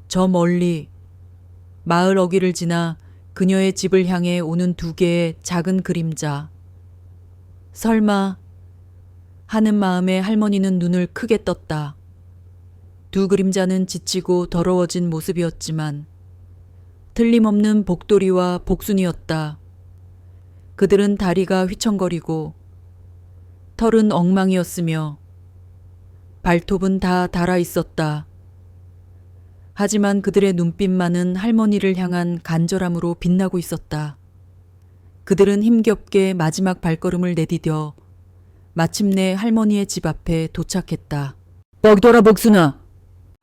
[SPEAKER 1] 저 멀리 마을 어귀를 지나 그녀의 집을 향해 오는 두 개의 작은 그림자. 설마 하는 마음에 할머니는 눈을 크게 떴다. 두 그림자는 지치고 더러워진 모습이었지만 틀림없는 복돌이와 복순이었다. 그들은 다리가 휘청거리고 털은 엉망이었으며 발톱은 다 닳아 있었다. 하지만 그들의 눈빛만은 할머니를 향한 간절함으로 빛나고 있었다. 그들은 힘겹게 마지막 발걸음을 내디뎌 마침내 할머니의 집 앞에 도착했다. 거기 돌아 복순아!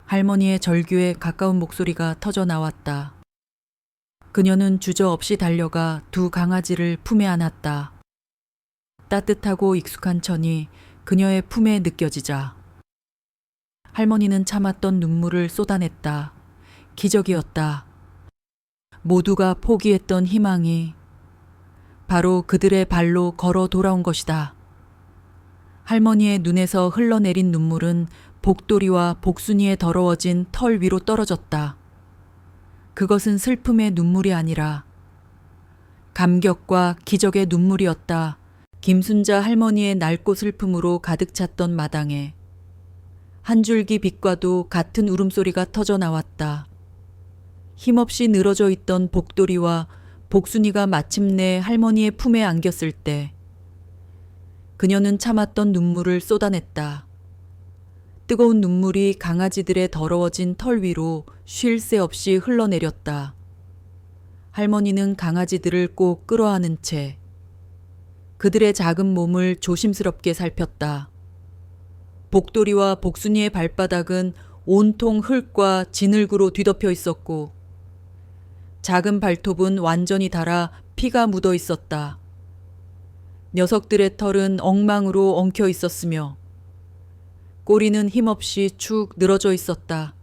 [SPEAKER 1] 할머니의 절규에 가까운 목소리가 터져 나왔다. 그녀는 주저없이 달려가 두 강아지를 품에 안았다. 따뜻하고 익숙한 천이 그녀의 품에 느껴지자 할머니는 참았던 눈물을 쏟아냈다. 기적이었다. 모두가 포기했던 희망이 바로 그들의 발로 걸어 돌아온 것이다. 할머니의 눈에서 흘러내린 눈물은 복돌이와 복순이의 더러워진 털 위로 떨어졌다. 그것은 슬픔의 눈물이 아니라 감격과 기적의 눈물이었다. 김순자 할머니의 낡고 슬픔으로 가득 찼던 마당에 한 줄기 빛과도 같은 울음소리가 터져 나왔다. 힘없이 늘어져 있던 복돌이와 복순이가 마침내 할머니의 품에 안겼을 때 그녀는 참았던 눈물을 쏟아냈다. 뜨거운 눈물이 강아지들의 더러워진 털 위로 쉴 새 없이 흘러내렸다. 할머니는 강아지들을 꼭 끌어안은 채 그들의 작은 몸을 조심스럽게 살폈다. 복돌이와 복순이의 발바닥은 온통 흙과 진흙으로 뒤덮여 있었고 작은 발톱은 완전히 닳아 피가 묻어 있었다. 녀석들의 털은 엉망으로 엉켜 있었으며 꼬리는 힘없이 축 늘어져 있었다.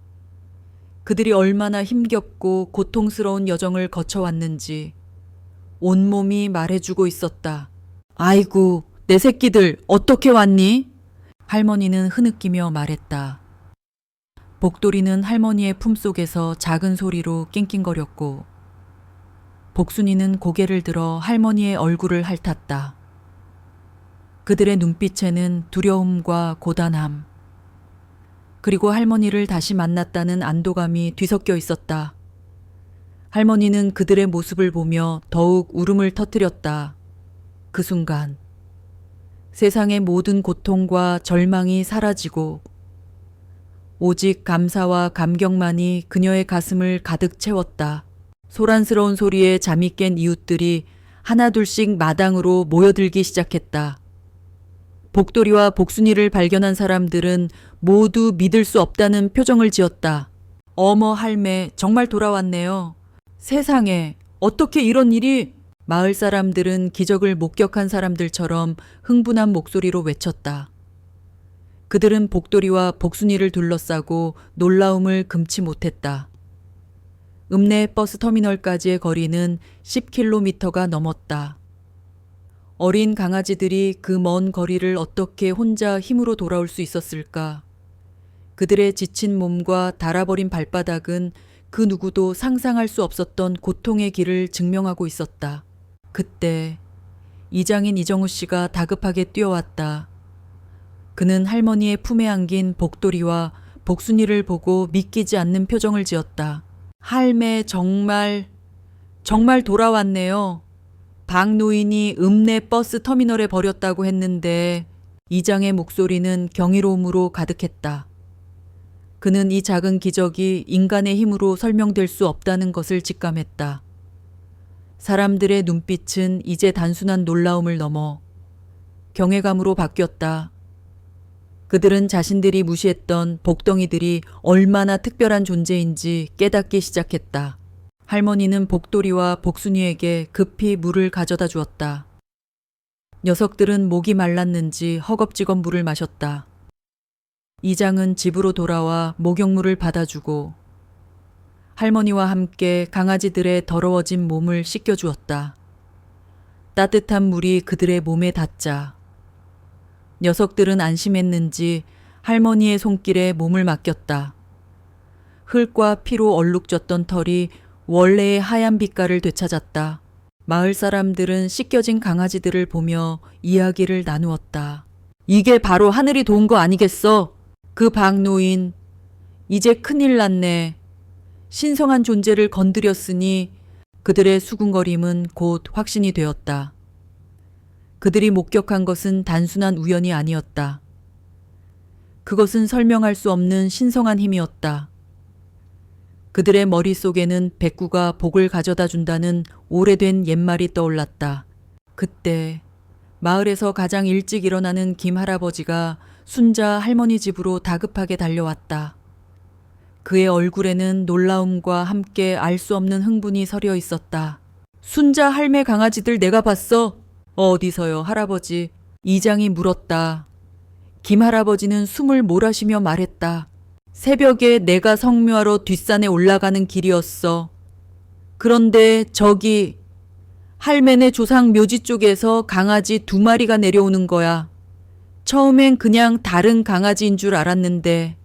[SPEAKER 1] 그들이 얼마나 힘겹고 고통스러운 여정을 거쳐왔는지 온몸이 말해주고 있었다. 아이고, 내 새끼들 어떻게 왔니? 할머니는 흐느끼며 말했다. 복돌이는 할머니의 품속에서 작은 소리로 낑낑거렸고 복순이는 고개를 들어 할머니의 얼굴을 핥았다. 그들의 눈빛에는 두려움과 고단함, 그리고 할머니를 다시 만났다는 안도감이 뒤섞여 있었다. 할머니는 그들의 모습을 보며 더욱 울음을 터뜨렸다. 그 순간 세상의 모든 고통과 절망이 사라지고 오직 감사와 감격만이 그녀의 가슴을 가득 채웠다. 소란스러운 소리에 잠이 깬 이웃들이 하나둘씩 마당으로 모여들기 시작했다. 복돌이와 복순이를 발견한 사람들은 모두 믿을 수 없다는 표정을 지었다. 어머 할매, 정말 돌아왔네요. 세상에, 어떻게 이런 일이... 마을 사람들은 기적을 목격한 사람들처럼 흥분한 목소리로 외쳤다. 그들은 복돌이와 복순이를 둘러싸고 놀라움을 금치 못했다. 읍내 버스 터미널까지의 거리는 10km가 넘었다. 어린 강아지들이 그 먼 거리를 어떻게 혼자 힘으로 돌아올 수 있었을까? 그들의 지친 몸과 닳아버린 발바닥은 그 누구도 상상할 수 없었던 고통의 길을 증명하고 있었다. 그때 이장인 이정우 씨가 다급하게 뛰어왔다. 그는 할머니의 품에 안긴 복돌이와 복순이를 보고 믿기지 않는 표정을 지었다. 할매, 정말 돌아왔네요. 박노인이 읍내 버스 터미널에 버렸다고 했는데 이장의 목소리는 경이로움으로 가득했다. 그는 이 작은 기적이 인간의 힘으로 설명될 수 없다는 것을 직감했다. 사람들의 눈빛은 이제 단순한 놀라움을 넘어 경외감으로 바뀌었다. 그들은 자신들이 무시했던 복덩이들이 얼마나 특별한 존재인지 깨닫기 시작했다. 할머니는 복돌이와 복순이에게 급히 물을 가져다 주었다. 녀석들은 목이 말랐는지 허겁지겁 물을 마셨다. 이장은 집으로 돌아와 목욕물을 받아주고 할머니와 함께 강아지들의 더러워진 몸을 씻겨주었다. 따뜻한 물이 그들의 몸에 닿자 녀석들은 안심했는지 할머니의 손길에 몸을 맡겼다. 흙과 피로 얼룩졌던 털이 원래의 하얀 빛깔을 되찾았다. 마을 사람들은 씻겨진 강아지들을 보며 이야기를 나누었다. 이게 바로 하늘이 도운 거 아니겠어? 그 박노인, 이제 큰일 났네. 신성한 존재를 건드렸으니 그들의 수군거림은 곧 확신이 되었다. 그들이 목격한 것은 단순한 우연이 아니었다. 그것은 설명할 수 없는 신성한 힘이었다. 그들의 머릿속에는 백구가 복을 가져다 준다는 오래된 옛말이 떠올랐다. 그때 마을에서 가장 일찍 일어나는 김 할아버지가 순자 할머니 집으로 다급하게 달려왔다. 그의 얼굴에는 놀라움과 함께 알 수 없는 흥분이 서려 있었다. 순자 할매 강아지들 내가 봤어. 어디서요, 할아버지? 이장이 물었다. 김 할아버지는 숨을 몰아쉬며 말했다. 새벽에 내가 성묘하러 뒷산에 올라가는 길이었어. 그런데 저기 할매네 조상 묘지 쪽에서 강아지 2마리가 내려오는 거야. 처음엔 그냥 다른 강아지인 줄 알았는데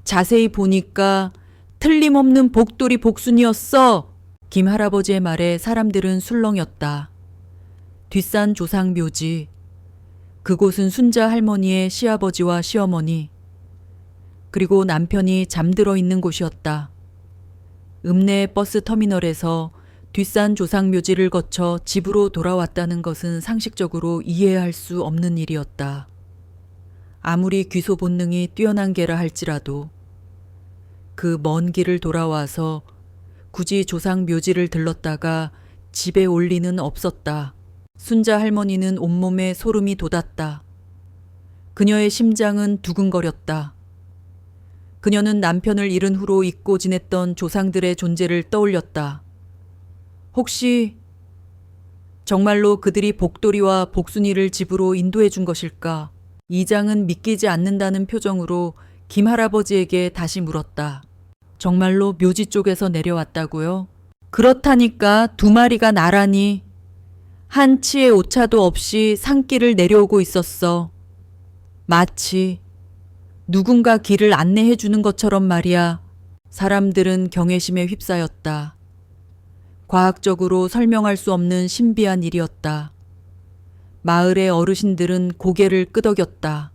[SPEAKER 1] 자세히 보니까 틀림없는 복돌이 복순이었어. 김 할아버지의 말에 사람들은 술렁였다. 뒷산 조상 묘지. 그곳은 순자 할머니의 시아버지와 시어머니, 그리고 남편이 잠들어 있는 곳이었다. 읍내 버스 터미널에서 뒷산 조상 묘지를 거쳐 집으로 돌아왔다는 것은 상식적으로 이해할 수 없는 일이었다. 아무리 귀소 본능이 뛰어난 게라 할지라도 그 먼 길을 돌아와서 굳이 조상 묘지를 들렀다가 집에 올 리는 없었다. 순자 할머니는 온몸에 소름이 돋았다. 그녀의 심장은 두근거렸다. 그녀는 남편을 잃은 후로 잊고 지냈던 조상들의 존재를 떠올렸다. 혹시 정말로 그들이 복돌이와 복순이를 집으로 인도해 준 것일까? 이장은 믿기지 않는다는 표정으로 김 할아버지에게 다시 물었다. 정말로 묘지 쪽에서 내려왔다고요? 그렇다니까 2마리가 나란히 한 치의 오차도 없이 산길을 내려오고 있었어. 마치 누군가 길을 안내해 주는 것처럼 말이야. 사람들은 경외심에 휩싸였다. 과학적으로 설명할 수 없는 신비한 일이었다. 마을의 어르신들은 고개를 끄덕였다.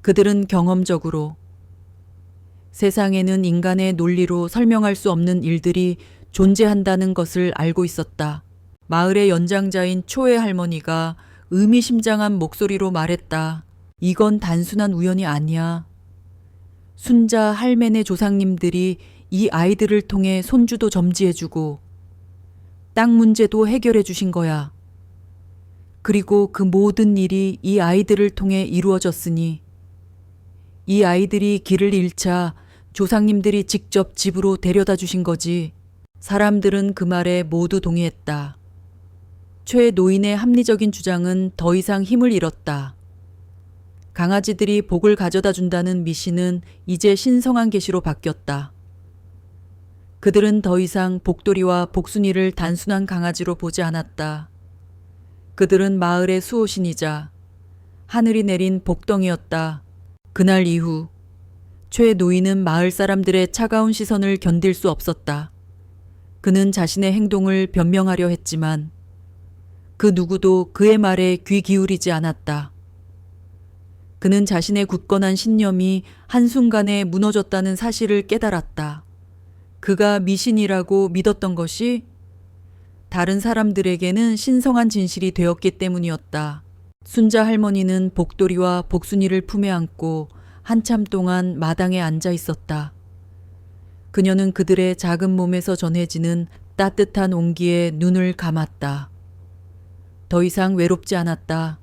[SPEAKER 1] 그들은 경험적으로 세상에는 인간의 논리로 설명할 수 없는 일들이 존재한다는 것을 알고 있었다. 마을의 연장자인 초의 할머니가 의미심장한 목소리로 말했다. 이건 단순한 우연이 아니야. 순자 할매네 조상님들이 이 아이들을 통해 손주도 점지해주고 땅 문제도 해결해 주신 거야. 그리고 그 모든 일이 이 아이들을 통해 이루어졌으니 이 아이들이 길을 잃자 조상님들이 직접 집으로 데려다 주신 거지. 사람들은 그 말에 모두 동의했다. 최 노인의 합리적인 주장은 더 이상 힘을 잃었다. 강아지들이 복을 가져다 준다는 미신은 이제 신성한 계시로 바뀌었다. 그들은 더 이상 복돌이와 복순이를 단순한 강아지로 보지 않았다. 그들은 마을의 수호신이자 하늘이 내린 복덩이였다. 그날 이후 최 노인은 마을 사람들의 차가운 시선을 견딜 수 없었다. 그는 자신의 행동을 변명하려 했지만 그 누구도 그의 말에 귀 기울이지 않았다. 그는 자신의 굳건한 신념이 한순간에 무너졌다는 사실을 깨달았다. 그가 미신이라고 믿었던 것이 다른 사람들에게는 신성한 진실이 되었기 때문이었다. 순자 할머니는 복돌이와 복순이를 품에 안고 한참 동안 마당에 앉아 있었다. 그녀는 그들의 작은 몸에서 전해지는 따뜻한 온기에 눈을 감았다. 더 이상 외롭지 않았다.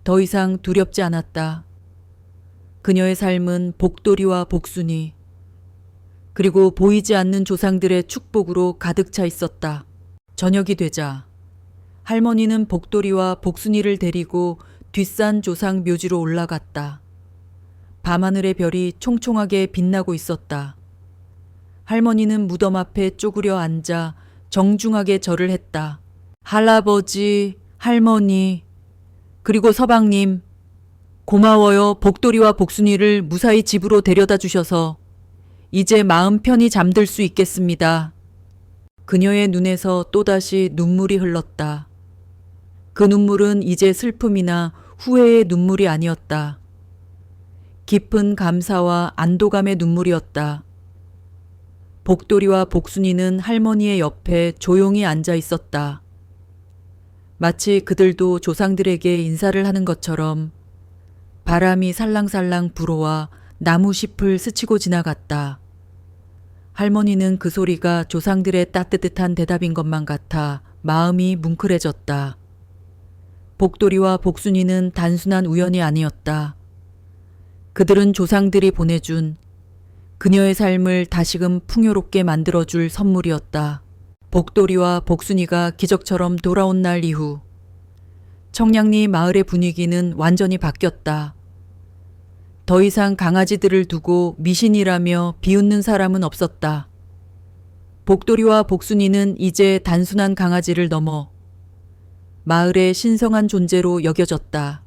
[SPEAKER 1] 더 이상 두렵지 않았다. 그녀의 삶은 복돌이와 복순이 그리고 보이지 않는 조상들의 축복으로 가득 차 있었다. 저녁이 되자 할머니는 복돌이와 복순이를 데리고 뒷산 조상 묘지로 올라갔다. 밤하늘의 별이 총총하게 빛나고 있었다. 할머니는 무덤 앞에 쪼그려 앉아 정중하게 절을 했다. 할아버지, 할머니, 그리고 서방님, 고마워요. 복돌이와 복순이를 무사히 집으로 데려다 주셔서 이제 마음 편히 잠들 수 있겠습니다. 그녀의 눈에서 또다시 눈물이 흘렀다. 그 눈물은 이제 슬픔이나 후회의 눈물이 아니었다. 깊은 감사와 안도감의 눈물이었다. 복돌이와 복순이는 할머니의 옆에 조용히 앉아 있었다. 마치 그들도 조상들에게 인사를 하는 것처럼 바람이 살랑살랑 불어와 나무잎을 스치고 지나갔다. 할머니는 그 소리가 조상들의 따뜻한 대답인 것만 같아 마음이 뭉클해졌다. 복돌이와 복순이는 단순한 우연이 아니었다. 그들은 조상들이 보내준 그녀의 삶을 다시금 풍요롭게 만들어줄 선물이었다. 복돌이와 복순이가 기적처럼 돌아온 날 이후 청량리 마을의 분위기는 완전히 바뀌었다. 더 이상 강아지들을 두고 미신이라며 비웃는 사람은 없었다. 복돌이와 복순이는 이제 단순한 강아지를 넘어 마을의 신성한 존재로 여겨졌다.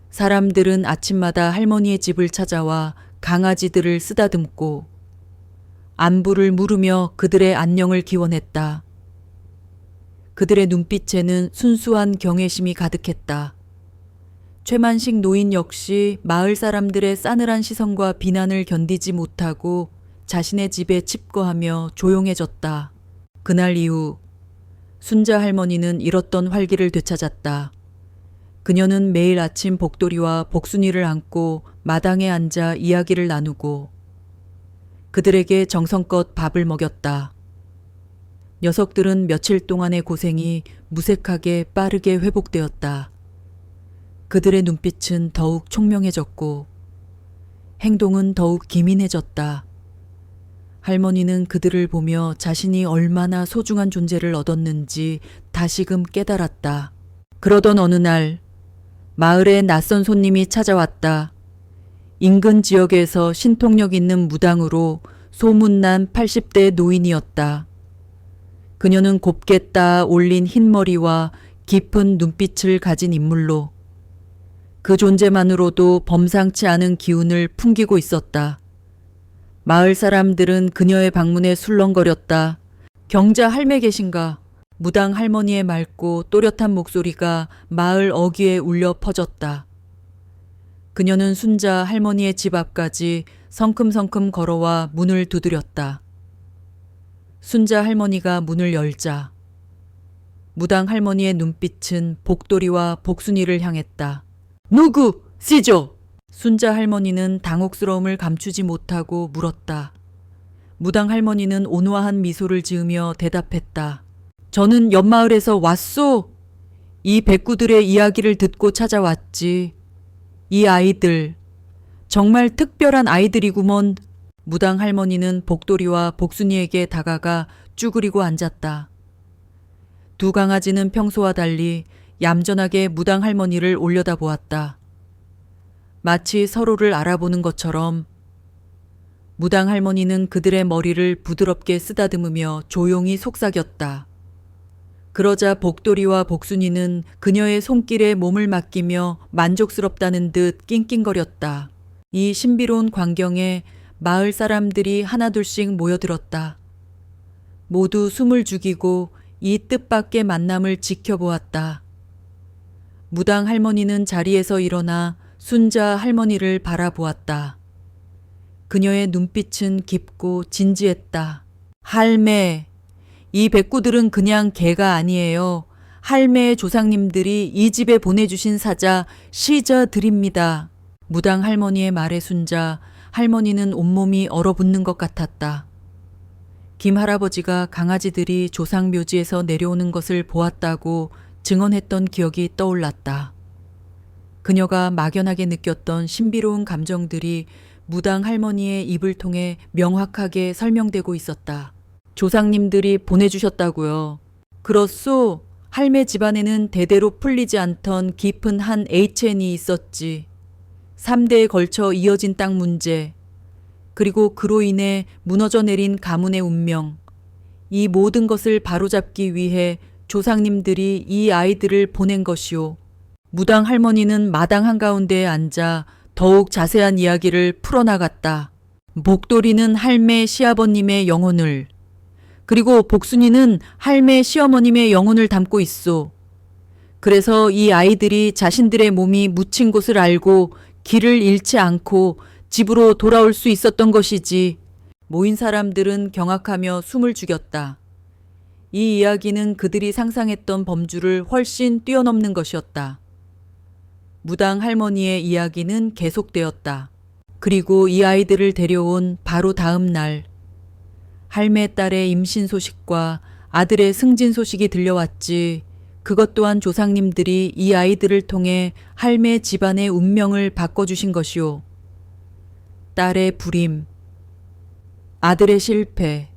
[SPEAKER 1] 사람들은 아침마다 할머니의 집을 찾아와 강아지들을 쓰다듬고 안부를 물으며 그들의 안녕을 기원했다. 그들의 눈빛에는 순수한 경외심이 가득했다. 최만식 노인 역시 마을 사람들의 싸늘한 시선과 비난을 견디지 못하고 자신의 집에 칩거하며 조용해졌다. 그날 이후 순자 할머니는 잃었던 활기를 되찾았다. 그녀는 매일 아침 복돌이와 복순이를 안고 마당에 앉아 이야기를 나누고 그들에게 정성껏 밥을 먹였다. 녀석들은 며칠 동안의 고생이 무색하게 빠르게 회복되었다. 그들의 눈빛은 더욱 총명해졌고 행동은 더욱 기민해졌다. 할머니는 그들을 보며 자신이 얼마나 소중한 존재를 얻었는지 다시금 깨달았다. 그러던 어느 날 마을에 낯선 손님이 찾아왔다. 인근 지역에서 신통력 있는 무당으로 소문난 80대 노인이었다. 그녀는 곱게 따 올린 흰머리와 깊은 눈빛을 가진 인물로 그 존재만으로도 범상치 않은 기운을 풍기고 있었다. 마을 사람들은 그녀의 방문에 술렁거렸다. 경자 할매 계신가? 무당 할머니의 맑고 또렷한 목소리가 마을 어귀에 울려 퍼졌다. 그녀는 순자 할머니의 집 앞까지 성큼성큼 걸어와 문을 두드렸다. 순자 할머니가 문을 열자 무당 할머니의 눈빛은 복돌이와 복순이를 향했다. 누구? 시죠? 순자 할머니는 당혹스러움을 감추지 못하고 물었다. 무당 할머니는 온화한 미소를 지으며 대답했다. 저는 옆마을에서 왔소. 이 백구들의 이야기를 듣고 찾아왔지. 이 아이들 정말 특별한 아이들이구먼. 무당 할머니는 복돌이와 복순이에게 다가가 쭈그리고 앉았다. 두 강아지는 평소와 달리 얌전하게 무당 할머니를 올려다보았다. 마치 서로를 알아보는 것처럼 무당 할머니는 그들의 머리를 부드럽게 쓰다듬으며 조용히 속삭였다. 그러자 복돌이와 복순이는 그녀의 손길에 몸을 맡기며 만족스럽다는 듯 낑낑거렸다. 이 신비로운 광경에 마을 사람들이 하나둘씩 모여들었다. 모두 숨을 죽이고 이 뜻밖의 만남을 지켜보았다. 무당 할머니는 자리에서 일어나 순자 할머니를 바라보았다. 그녀의 눈빛은 깊고 진지했다. 할매, 이 백구들은 그냥 개가 아니에요. 할매의 조상님들이 이 집에 보내주신 사자 시저드립니다. 무당 할머니의 말에 순자 할머니는 온몸이 얼어붙는 것 같았다. 김 할아버지가 강아지들이 조상 묘지에서 내려오는 것을 보았다고 증언했던 기억이 떠올랐다. 그녀가 막연하게 느꼈던 신비로운 감정들이 무당 할머니의 입을 통해 명확하게 설명되고 있었다. 조상님들이 보내주셨다고요. 그렇소. 할매 집안에는 대대로 풀리지 않던 깊은 한 HN이 있었지. 3대에 걸쳐 이어진 땅 문제, 그리고 그로 인해 무너져 내린 가문의 운명, 이 모든 것을 바로잡기 위해 조상님들이 이 아이들을 보낸 것이오. 무당 할머니는 마당 한가운데에 앉아 더욱 자세한 이야기를 풀어나갔다. 목도리는 할매 시아버님의 영혼을, 그리고 복순이는 할매 시어머님의 영혼을 담고 있소. 그래서 이 아이들이 자신들의 몸이 묻힌 곳을 알고 길을 잃지 않고 집으로 돌아올 수 있었던 것이지. 모인 사람들은 경악하며 숨을 죽였다. 이 이야기는 그들이 상상했던 범주를 훨씬 뛰어넘는 것이었다. 무당 할머니의 이야기는 계속되었다. 그리고 이 아이들을 데려온 바로 다음 날, 할매 딸의 임신 소식과 아들의 승진 소식이 들려왔지. 그것 또한 조상님들이 이 아이들을 통해 할매 집안의 운명을 바꿔주신 것이오. 딸의 불임, 아들의 실패,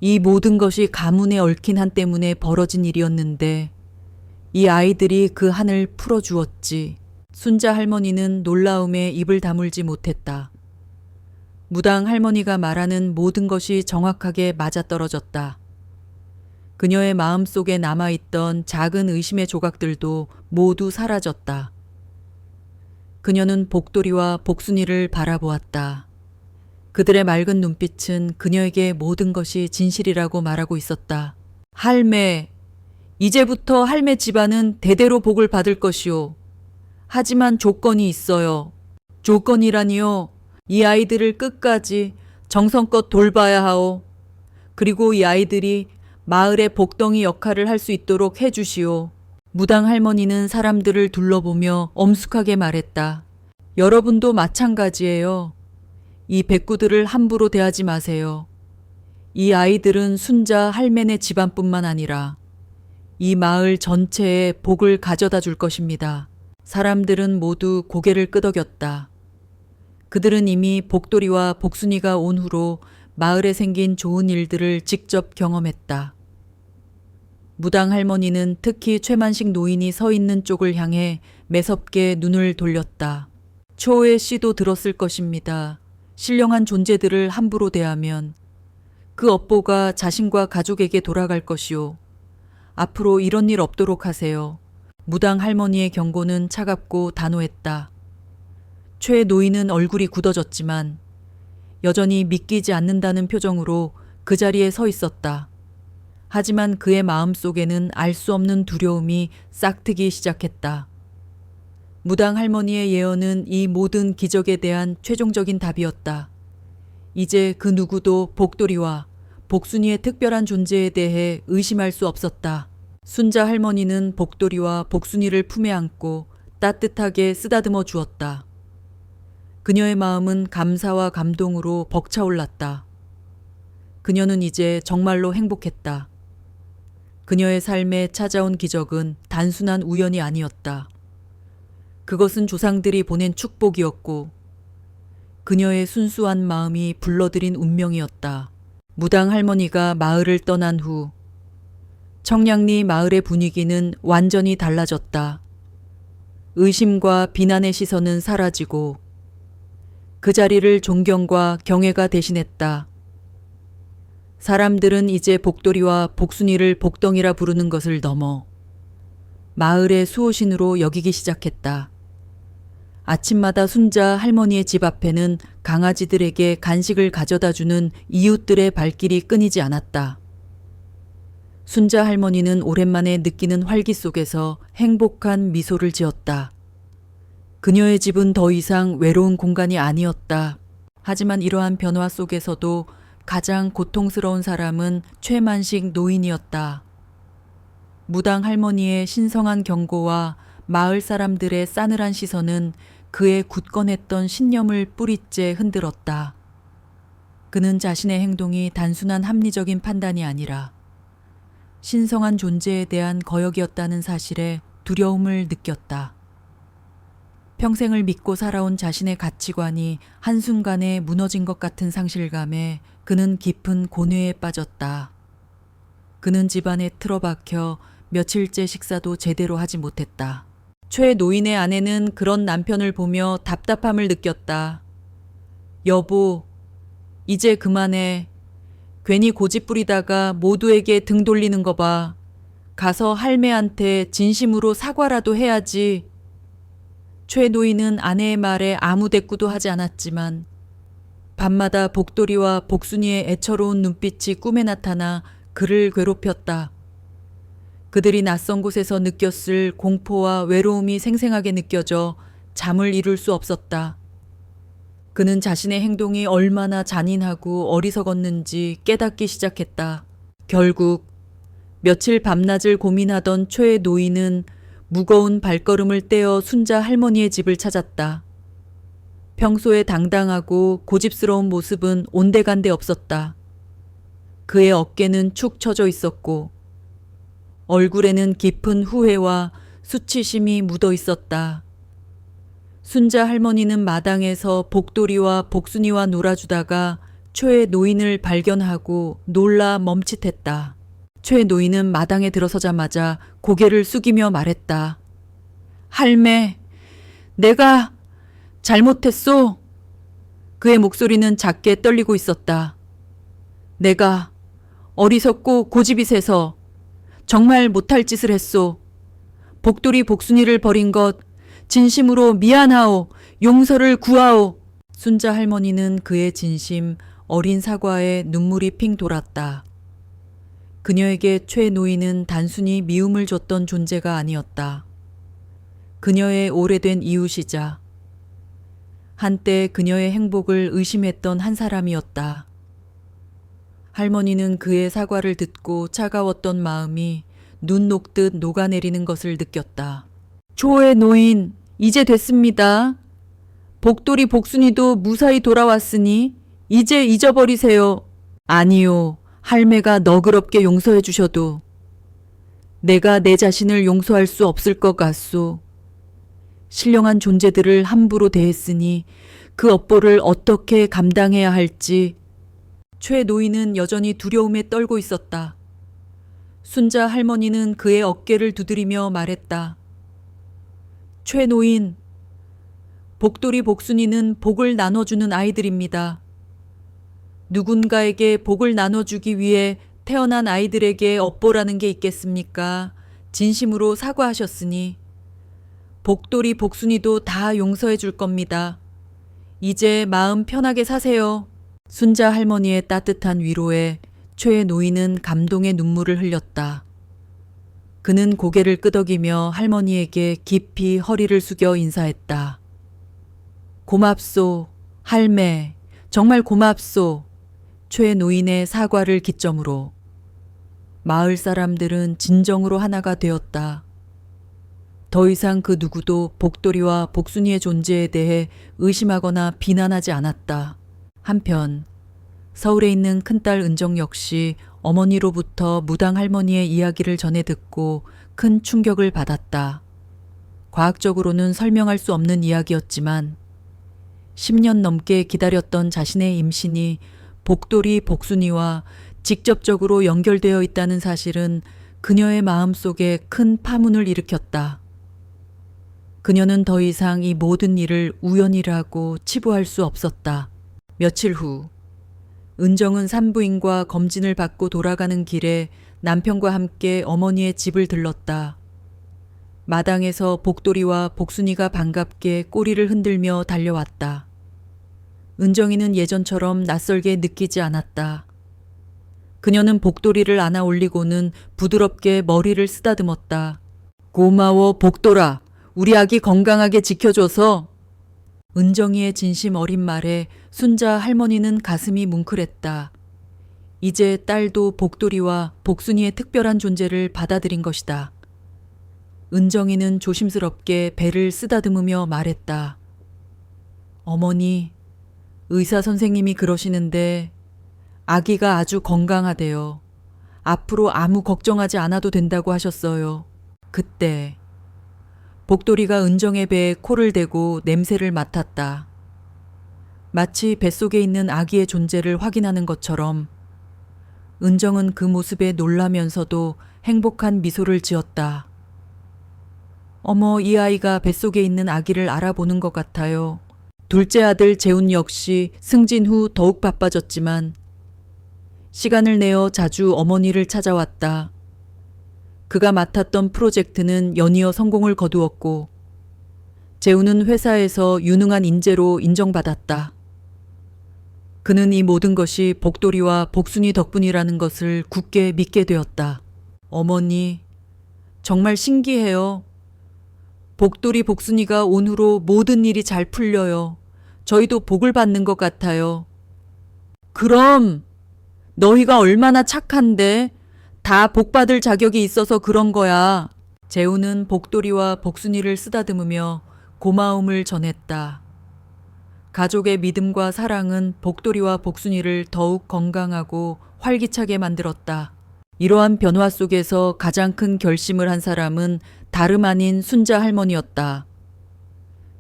[SPEAKER 1] 이 모든 것이 가문의 얽힌 한 때문에 벌어진 일이었는데 이 아이들이 그 한을 풀어주었지. 순자 할머니는 놀라움에 입을 다물지 못했다. 무당 할머니가 말하는 모든 것이 정확하게 맞아떨어졌다. 그녀의 마음속에 남아있던 작은 의심의 조각들도 모두 사라졌다. 그녀는 복돌이와 복순이를 바라보았다. 그들의 맑은 눈빛은 그녀에게 모든 것이 진실이라고 말하고 있었다. 할매, 이제부터 할매 집안은 대대로 복을 받을 것이오. 하지만 조건이 있어요. 조건이라니요. 이 아이들을 끝까지 정성껏 돌봐야 하오. 그리고 이 아이들이 마을의 복덩이 역할을 할 수 있도록 해주시오. 무당 할머니는 사람들을 둘러보며 엄숙하게 말했다. 여러분도 마찬가지예요. 이 백구들을 함부로 대하지 마세요. 이 아이들은 순자 할매네 집안뿐만 아니라 이 마을 전체에 복을 가져다 줄 것입니다. 사람들은 모두 고개를 끄덕였다. 그들은 이미 복돌이와 복순이가 온 후로 마을에 생긴 좋은 일들을 직접 경험했다. 무당 할머니는 특히 최만식 노인이 서 있는 쪽을 향해 매섭게 눈을 돌렸다. 초의 씨도 들었을 것입니다. 신령한 존재들을 함부로 대하면 그 업보가 자신과 가족에게 돌아갈 것이오. 앞으로 이런 일 없도록 하세요. 무당 할머니의 경고는 차갑고 단호했다. 최 노인은 얼굴이 굳어졌지만 여전히 믿기지 않는다는 표정으로 그 자리에 서 있었다. 하지만 그의 마음속에는 알 수 없는 두려움이 싹트기 시작했다. 무당 할머니의 예언은 이 모든 기적에 대한 최종적인 답이었다. 이제 그 누구도 복돌이와 복순이의 특별한 존재에 대해 의심할 수 없었다. 순자 할머니는 복돌이와 복순이를 품에 안고 따뜻하게 쓰다듬어 주었다. 그녀의 마음은 감사와 감동으로 벅차올랐다. 그녀는 이제 정말로 행복했다. 그녀의 삶에 찾아온 기적은 단순한 우연이 아니었다. 그것은 조상들이 보낸 축복이었고 그녀의 순수한 마음이 불러들인 운명이었다. 무당 할머니가 마을을 떠난 후 청량리 마을의 분위기는 완전히 달라졌다. 의심과 비난의 시선은 사라지고 그 자리를 존경과 경애가 대신했다. 사람들은 이제 복돌이와 복순이를 복덩이라 부르는 것을 넘어 마을의 수호신으로 여기기 시작했다. 아침마다 순자 할머니의 집 앞에는 강아지들에게 간식을 가져다주는 이웃들의 발길이 끊이지 않았다. 순자 할머니는 오랜만에 느끼는 활기 속에서 행복한 미소를 지었다. 그녀의 집은 더 이상 외로운 공간이 아니었다. 하지만 이러한 변화 속에서도 가장 고통스러운 사람은 최만식 노인이었다. 무당 할머니의 신성한 경고와 마을 사람들의 싸늘한 시선은 그의 굳건했던 신념을 뿌리째 흔들었다. 그는 자신의 행동이 단순한 합리적인 판단이 아니라 신성한 존재에 대한 거역이었다는 사실에 두려움을 느꼈다. 평생을 믿고 살아온 자신의 가치관이 한순간에 무너진 것 같은 상실감에 그는 깊은 고뇌에 빠졌다. 그는 집안에 틀어박혀 며칠째 식사도 제대로 하지 못했다. 최 노인의 아내는 그런 남편을 보며 답답함을 느꼈다. 여보, 이제 그만해. 괜히 고집 부리다가 모두에게 등 돌리는 거 봐. 가서 할매한테 진심으로 사과라도 해야지. 최 노인은 아내의 말에 아무 대꾸도 하지 않았지만 밤마다 복돌이와 복순이의 애처로운 눈빛이 꿈에 나타나 그를 괴롭혔다. 그들이 낯선 곳에서 느꼈을 공포와 외로움이 생생하게 느껴져 잠을 이룰 수 없었다. 그는 자신의 행동이 얼마나 잔인하고 어리석었는지 깨닫기 시작했다. 결국 며칠 밤낮을 고민하던 최 노인은 무거운 발걸음을 떼어 순자 할머니의 집을 찾았다. 평소에 당당하고 고집스러운 모습은 온데간데 없었다. 그의 어깨는 축 처져 있었고 얼굴에는 깊은 후회와 수치심이 묻어 있었다. 순자 할머니는 마당에서 복돌이와 복순이와 놀아주다가 최 노인을 발견하고 놀라 멈칫했다. 최 노인은 마당에 들어서자마자 고개를 숙이며 말했다. 할매, 내가 잘못했소. 그의 목소리는 작게 떨리고 있었다. 내가 어리석고 고집이 세서 정말 못할 짓을 했소. 복돌이 복순이를 버린 것 진심으로 미안하오. 용서를 구하오. 순자 할머니는 그의 진심, 어린 사과에 눈물이 핑 돌았다. 그녀에게 최 노인은 단순히 미움을 줬던 존재가 아니었다. 그녀의 오래된 이웃이자 한때 그녀의 행복을 의심했던 한 사람이었다. 할머니는 그의 사과를 듣고 차가웠던 마음이 눈 녹듯 녹아내리는 것을 느꼈다. 조의 노인, 이제 됐습니다. 복돌이 복순이도 무사히 돌아왔으니 이제 잊어버리세요. 아니요, 할매가 너그럽게 용서해 주셔도 내가 내 자신을 용서할 수 없을 것 같소. 신령한 존재들을 함부로 대했으니 그 업보를 어떻게 감당해야 할지. 최 노인은 여전히 두려움에 떨고 있었다. 순자 할머니는 그의 어깨를 두드리며 말했다. 최 노인, 복돌이 복순이는 복을 나눠주는 아이들입니다. 누군가에게 복을 나눠주기 위해 태어난 아이들에게 업보라는 게 있겠습니까? 진심으로 사과하셨으니 복돌이 복순이도 다 용서해 줄 겁니다. 이제 마음 편하게 사세요. 순자 할머니의 따뜻한 위로에 최 노인은 감동의 눈물을 흘렸다. 그는 고개를 끄덕이며 할머니에게 깊이 허리를 숙여 인사했다. 고맙소, 할매. 정말 고맙소. 최 노인의 사과를 기점으로 마을 사람들은 진정으로 하나가 되었다. 더 이상 그 누구도 복돌이와 복순이의 존재에 대해 의심하거나 비난하지 않았다. 한편 서울에 있는 큰딸 은정 역시 어머니로부터 무당 할머니의 이야기를 전해 듣고 큰 충격을 받았다. 과학적으로는 설명할 수 없는 이야기였지만 10년 넘게 기다렸던 자신의 임신이 복돌이 복순이와 직접적으로 연결되어 있다는 사실은 그녀의 마음속에 큰 파문을 일으켰다. 그녀는 더 이상 이 모든 일을 우연이라고 치부할 수 없었다. 며칠 후 은정은 산부인과 검진을 받고 돌아가는 길에 남편과 함께 어머니의 집을 들렀다. 마당에서 복돌이와 복순이가 반갑게 꼬리를 흔들며 달려왔다. 은정이는 예전처럼 낯설게 느끼지 않았다. 그녀는 복돌이를 안아 올리고는 부드럽게 머리를 쓰다듬었다. 고마워 복돌아. 우리 아기 건강하게 지켜줘서. 은정이의 진심 어린 말에 순자 할머니는 가슴이 뭉클했다. 이제 딸도 복돌이와 복순이의 특별한 존재를 받아들인 것이다. 은정이는 조심스럽게 배를 쓰다듬으며 말했다. 어머니, 의사 선생님이 그러시는데 아기가 아주 건강하대요. 앞으로 아무 걱정하지 않아도 된다고 하셨어요. 그때 복돌이가 은정의 배에 코를 대고 냄새를 맡았다. 마치 뱃속에 있는 아기의 존재를 확인하는 것처럼 은정은 그 모습에 놀라면서도 행복한 미소를 지었다. 어머, 이 아이가 뱃속에 있는 아기를 알아보는 것 같아요. 둘째 아들 재훈 역시 승진 후 더욱 바빠졌지만 시간을 내어 자주 어머니를 찾아왔다. 그가 맡았던 프로젝트는 연이어 성공을 거두었고 재우는 회사에서 유능한 인재로 인정받았다. 그는 이 모든 것이 복돌이와 복순이 덕분이라는 것을 굳게 믿게 되었다. 어머니, 정말 신기해요. 복돌이 복순이가 온 후로 모든 일이 잘 풀려요. 저희도 복을 받는 것 같아요. 그럼 너희가 얼마나 착한데 다 복받을 자격이 있어서 그런 거야. 재우는 복돌이와 복순이를 쓰다듬으며 고마움을 전했다. 가족의 믿음과 사랑은 복돌이와 복순이를 더욱 건강하고 활기차게 만들었다. 이러한 변화 속에서 가장 큰 결심을 한 사람은 다름 아닌 순자 할머니였다.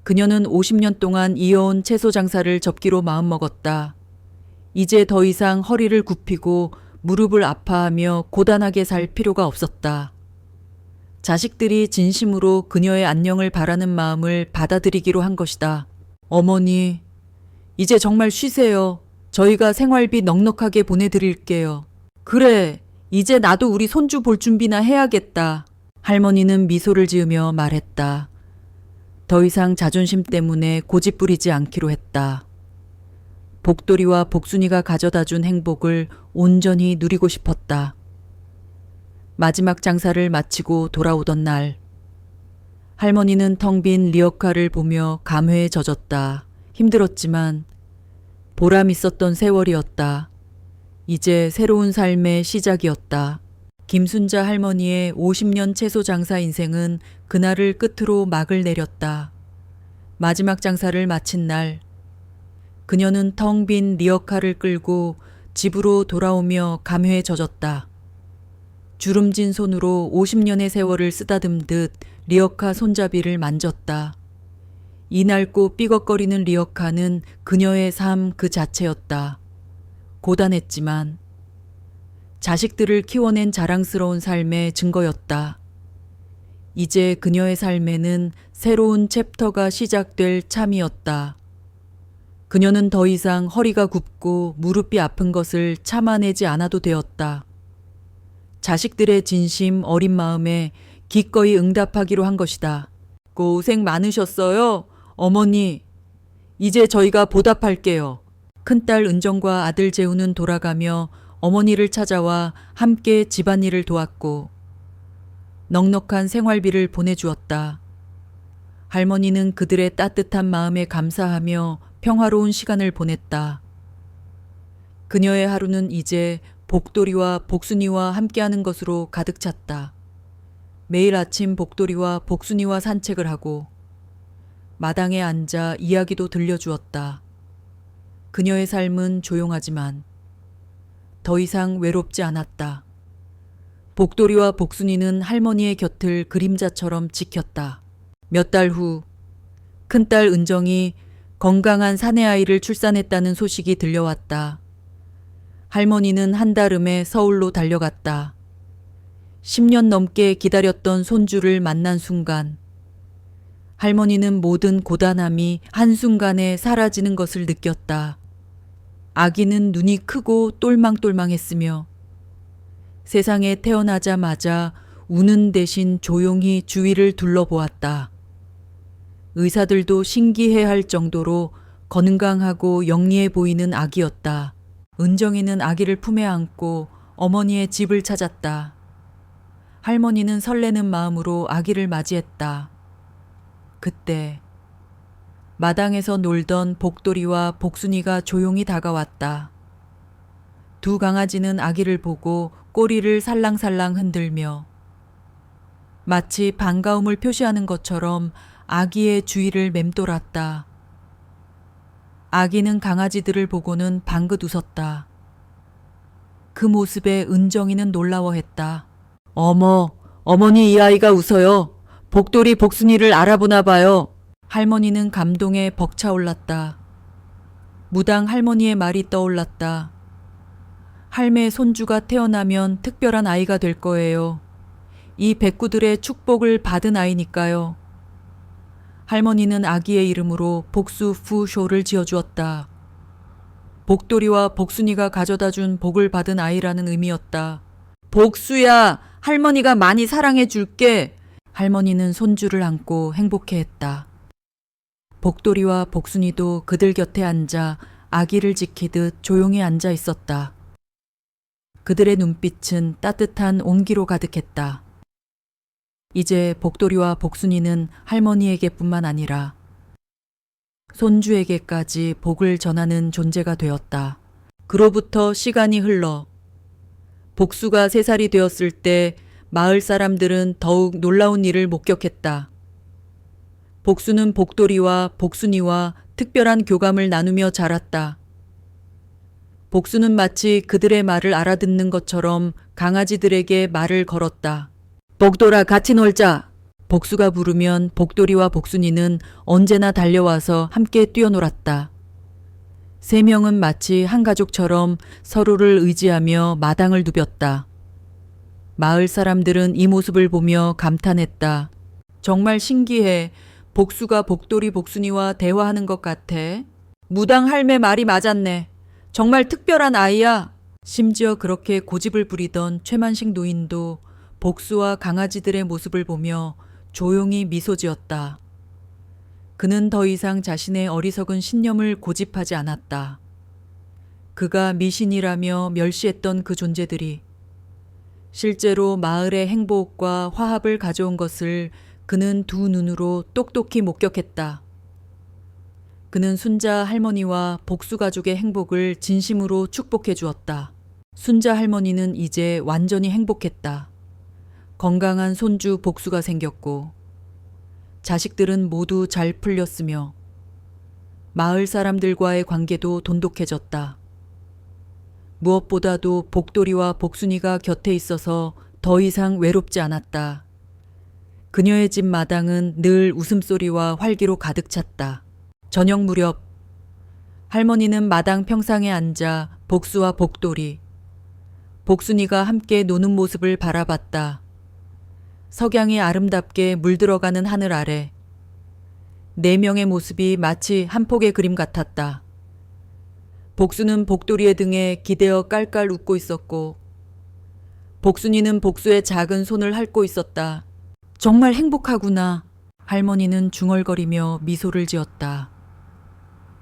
[SPEAKER 1] 그녀는 50년 동안 이어온 채소 장사를 접기로 마음먹었다. 이제 더 이상 허리를 굽히고 무릎을 아파하며 고단하게 살 필요가 없었다. 자식들이 진심으로 그녀의 안녕을 바라는 마음을 받아들이기로 한 것이다. 어머니, 이제 정말 쉬세요. 저희가 생활비 넉넉하게 보내드릴게요. 그래, 이제 나도 우리 손주 볼 준비나 해야겠다. 할머니는 미소를 지으며 말했다. 더 이상 자존심 때문에 고집 부리지 않기로 했다. 복돌이와 복순이가 가져다 준 행복을 온전히 누리고 싶었다. 마지막 장사를 마치고 돌아오던 날, 할머니는 텅 빈 리어카를 보며 감회에 젖었다. 힘들었지만 보람 있었던 세월이었다. 이제 새로운 삶의 시작이었다. 김순자 할머니의 50년 채소 장사 인생은 그날을 끝으로 막을 내렸다. 마지막 장사를 마친 날, 그녀는 텅 빈 리어카를 끌고 집으로 돌아오며 감회에 젖었다. 주름진 손으로 50년의 세월을 쓰다듬듯 리어카 손잡이를 만졌다. 이 낡고 삐걱거리는 리어카는 그녀의 삶 그 자체였다. 고단했지만 자식들을 키워낸 자랑스러운 삶의 증거였다. 이제 그녀의 삶에는 새로운 챕터가 시작될 참이었다. 그녀는 더 이상 허리가 굽고 무릎이 아픈 것을 참아내지 않아도 되었다. 자식들의 진심 어린 마음에 기꺼이 응답하기로 한 것이다. 고생 많으셨어요, 어머니. 이제 저희가 보답할게요. 큰딸 은정과 아들 재우는 돌아가며 어머니를 찾아와 함께 집안일을 도왔고 넉넉한 생활비를 보내주었다. 할머니는 그들의 따뜻한 마음에 감사하며 평화로운 시간을 보냈다. 그녀의 하루는 이제 복돌이와 복순이와 함께하는 것으로 가득 찼다. 매일 아침 복돌이와 복순이와 산책을 하고 마당에 앉아 이야기도 들려주었다. 그녀의 삶은 조용하지만 더 이상 외롭지 않았다. 복돌이와 복순이는 할머니의 곁을 그림자처럼 지켰다. 몇 달 후 큰딸 은정이 건강한 사내아이를 출산했다는 소식이 들려왔다. 할머니는 한달음에 서울로 달려갔다. 10년 넘게 기다렸던 손주를 만난 순간 할머니는 모든 고단함이 한순간에 사라지는 것을 느꼈다. 아기는 눈이 크고 똘망똘망했으며 세상에 태어나자마자 우는 대신 조용히 주위를 둘러보았다. 의사들도 신기해할 정도로 건강하고 영리해 보이는 아기였다. 은정이는 아기를 품에 안고 어머니의 집을 찾았다. 할머니는 설레는 마음으로 아기를 맞이했다. 그때 마당에서 놀던 복돌이와 복순이가 조용히 다가왔다. 두 강아지는 아기를 보고 꼬리를 살랑살랑 흔들며 마치 반가움을 표시하는 것처럼 아기의 주위를 맴돌았다. 아기는 강아지들을 보고는 방긋 웃었다. 그 모습에 은정이는 놀라워했다. 어머니 이 아이가 웃어요. 복돌이 복순이를 알아보나 봐요. 할머니는 감동에 벅차올랐다. 무당 할머니의 말이 떠올랐다. 할매 손주가 태어나면 특별한 아이가 될 거예요. 이 백구들의 축복을 받은 아이니까요. 할머니는 아기의 이름으로 복수 푸쇼를 지어주었다. 복돌이와 복순이가 가져다 준 복을 받은 아이라는 의미였다. 복수야, 할머니가 많이 사랑해 줄게. 할머니는 손주를 안고 행복해했다. 복돌이와 복순이도 그들 곁에 앉아 아기를 지키듯 조용히 앉아 있었다. 그들의 눈빛은 따뜻한 온기로 가득했다. 이제 복돌이와 복순이는 할머니에게뿐만 아니라 손주에게까지 복을 전하는 존재가 되었다. 그로부터 시간이 흘러 복수가 3살이 되었을 때 마을 사람들은 더욱 놀라운 일을 목격했다. 복수는 복돌이와 복순이와 특별한 교감을 나누며 자랐다. 복수는 마치 그들의 말을 알아듣는 것처럼 강아지들에게 말을 걸었다. 복돌아, 같이 놀자. 복수가 부르면 복돌이와 복순이는 언제나 달려와서 함께 뛰어놀았다. 3명은 마치 한 가족처럼 서로를 의지하며 마당을 누볐다. 마을 사람들은 이 모습을 보며 감탄했다. 정말 신기해. 복수가 복돌이 복순이와 대화하는 것 같아. 무당 할매 말이 맞았네. 정말 특별한 아이야. 심지어 그렇게 고집을 부리던 최만식 노인도 복수와 강아지들의 모습을 보며 조용히 미소 지었다. 그는 더 이상 자신의 어리석은 신념을 고집하지 않았다. 그가 미신이라며 멸시했던 그 존재들이 실제로 마을의 행복과 화합을 가져온 것을 그는 두 눈으로 똑똑히 목격했다. 그는 순자 할머니와 복수 가족의 행복을 진심으로 축복해 주었다. 순자 할머니는 이제 완전히 행복했다. 건강한 손주 복수가 생겼고 자식들은 모두 잘 풀렸으며 마을 사람들과의 관계도 돈독해졌다. 무엇보다도 복돌이와 복순이가 곁에 있어서 더 이상 외롭지 않았다. 그녀의 집 마당은 늘 웃음소리와 활기로 가득 찼다. 저녁 무렵 할머니는 마당 평상에 앉아 복수와 복돌이, 복순이가 함께 노는 모습을 바라봤다. 석양이 아름답게 물들어가는 하늘 아래 4명의 모습이 마치 한 폭의 그림 같았다. 복수는 복돌이의 등에 기대어 깔깔 웃고 있었고 복순이는 복수의 작은 손을 핥고 있었다. 정말 행복하구나. 할머니는 중얼거리며 미소를 지었다.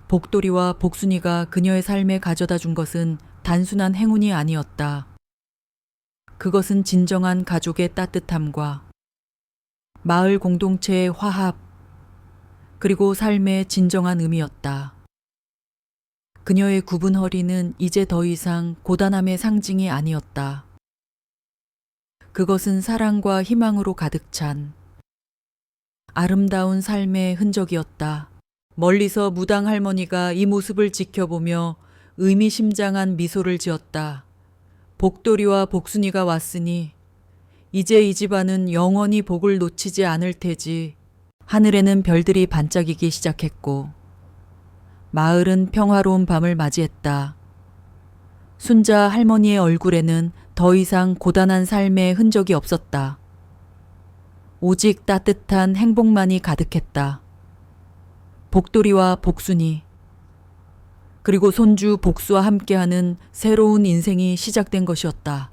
[SPEAKER 1] 복돌이와 복순이가 그녀의 삶에 가져다 준 것은 단순한 행운이 아니었다. 그것은 진정한 가족의 따뜻함과 마을 공동체의 화합, 그리고 삶의 진정한 의미였다. 그녀의 굽은 허리는 이제 더 이상 고단함의 상징이 아니었다. 그것은 사랑과 희망으로 가득 찬 아름다운 삶의 흔적이었다. 멀리서 무당 할머니가 이 모습을 지켜보며 의미심장한 미소를 지었다. 복돌이와 복순이가 왔으니 이제 이 집안은 영원히 복을 놓치지 않을 테지. 하늘에는 별들이 반짝이기 시작했고 마을은 평화로운 밤을 맞이했다. 순자 할머니의 얼굴에는 더 이상 고단한 삶의 흔적이 없었다. 오직 따뜻한 행복만이 가득했다. 복돌이와 복순이, 그리고 손주 복수와 함께하는 새로운 인생이 시작된 것이었다.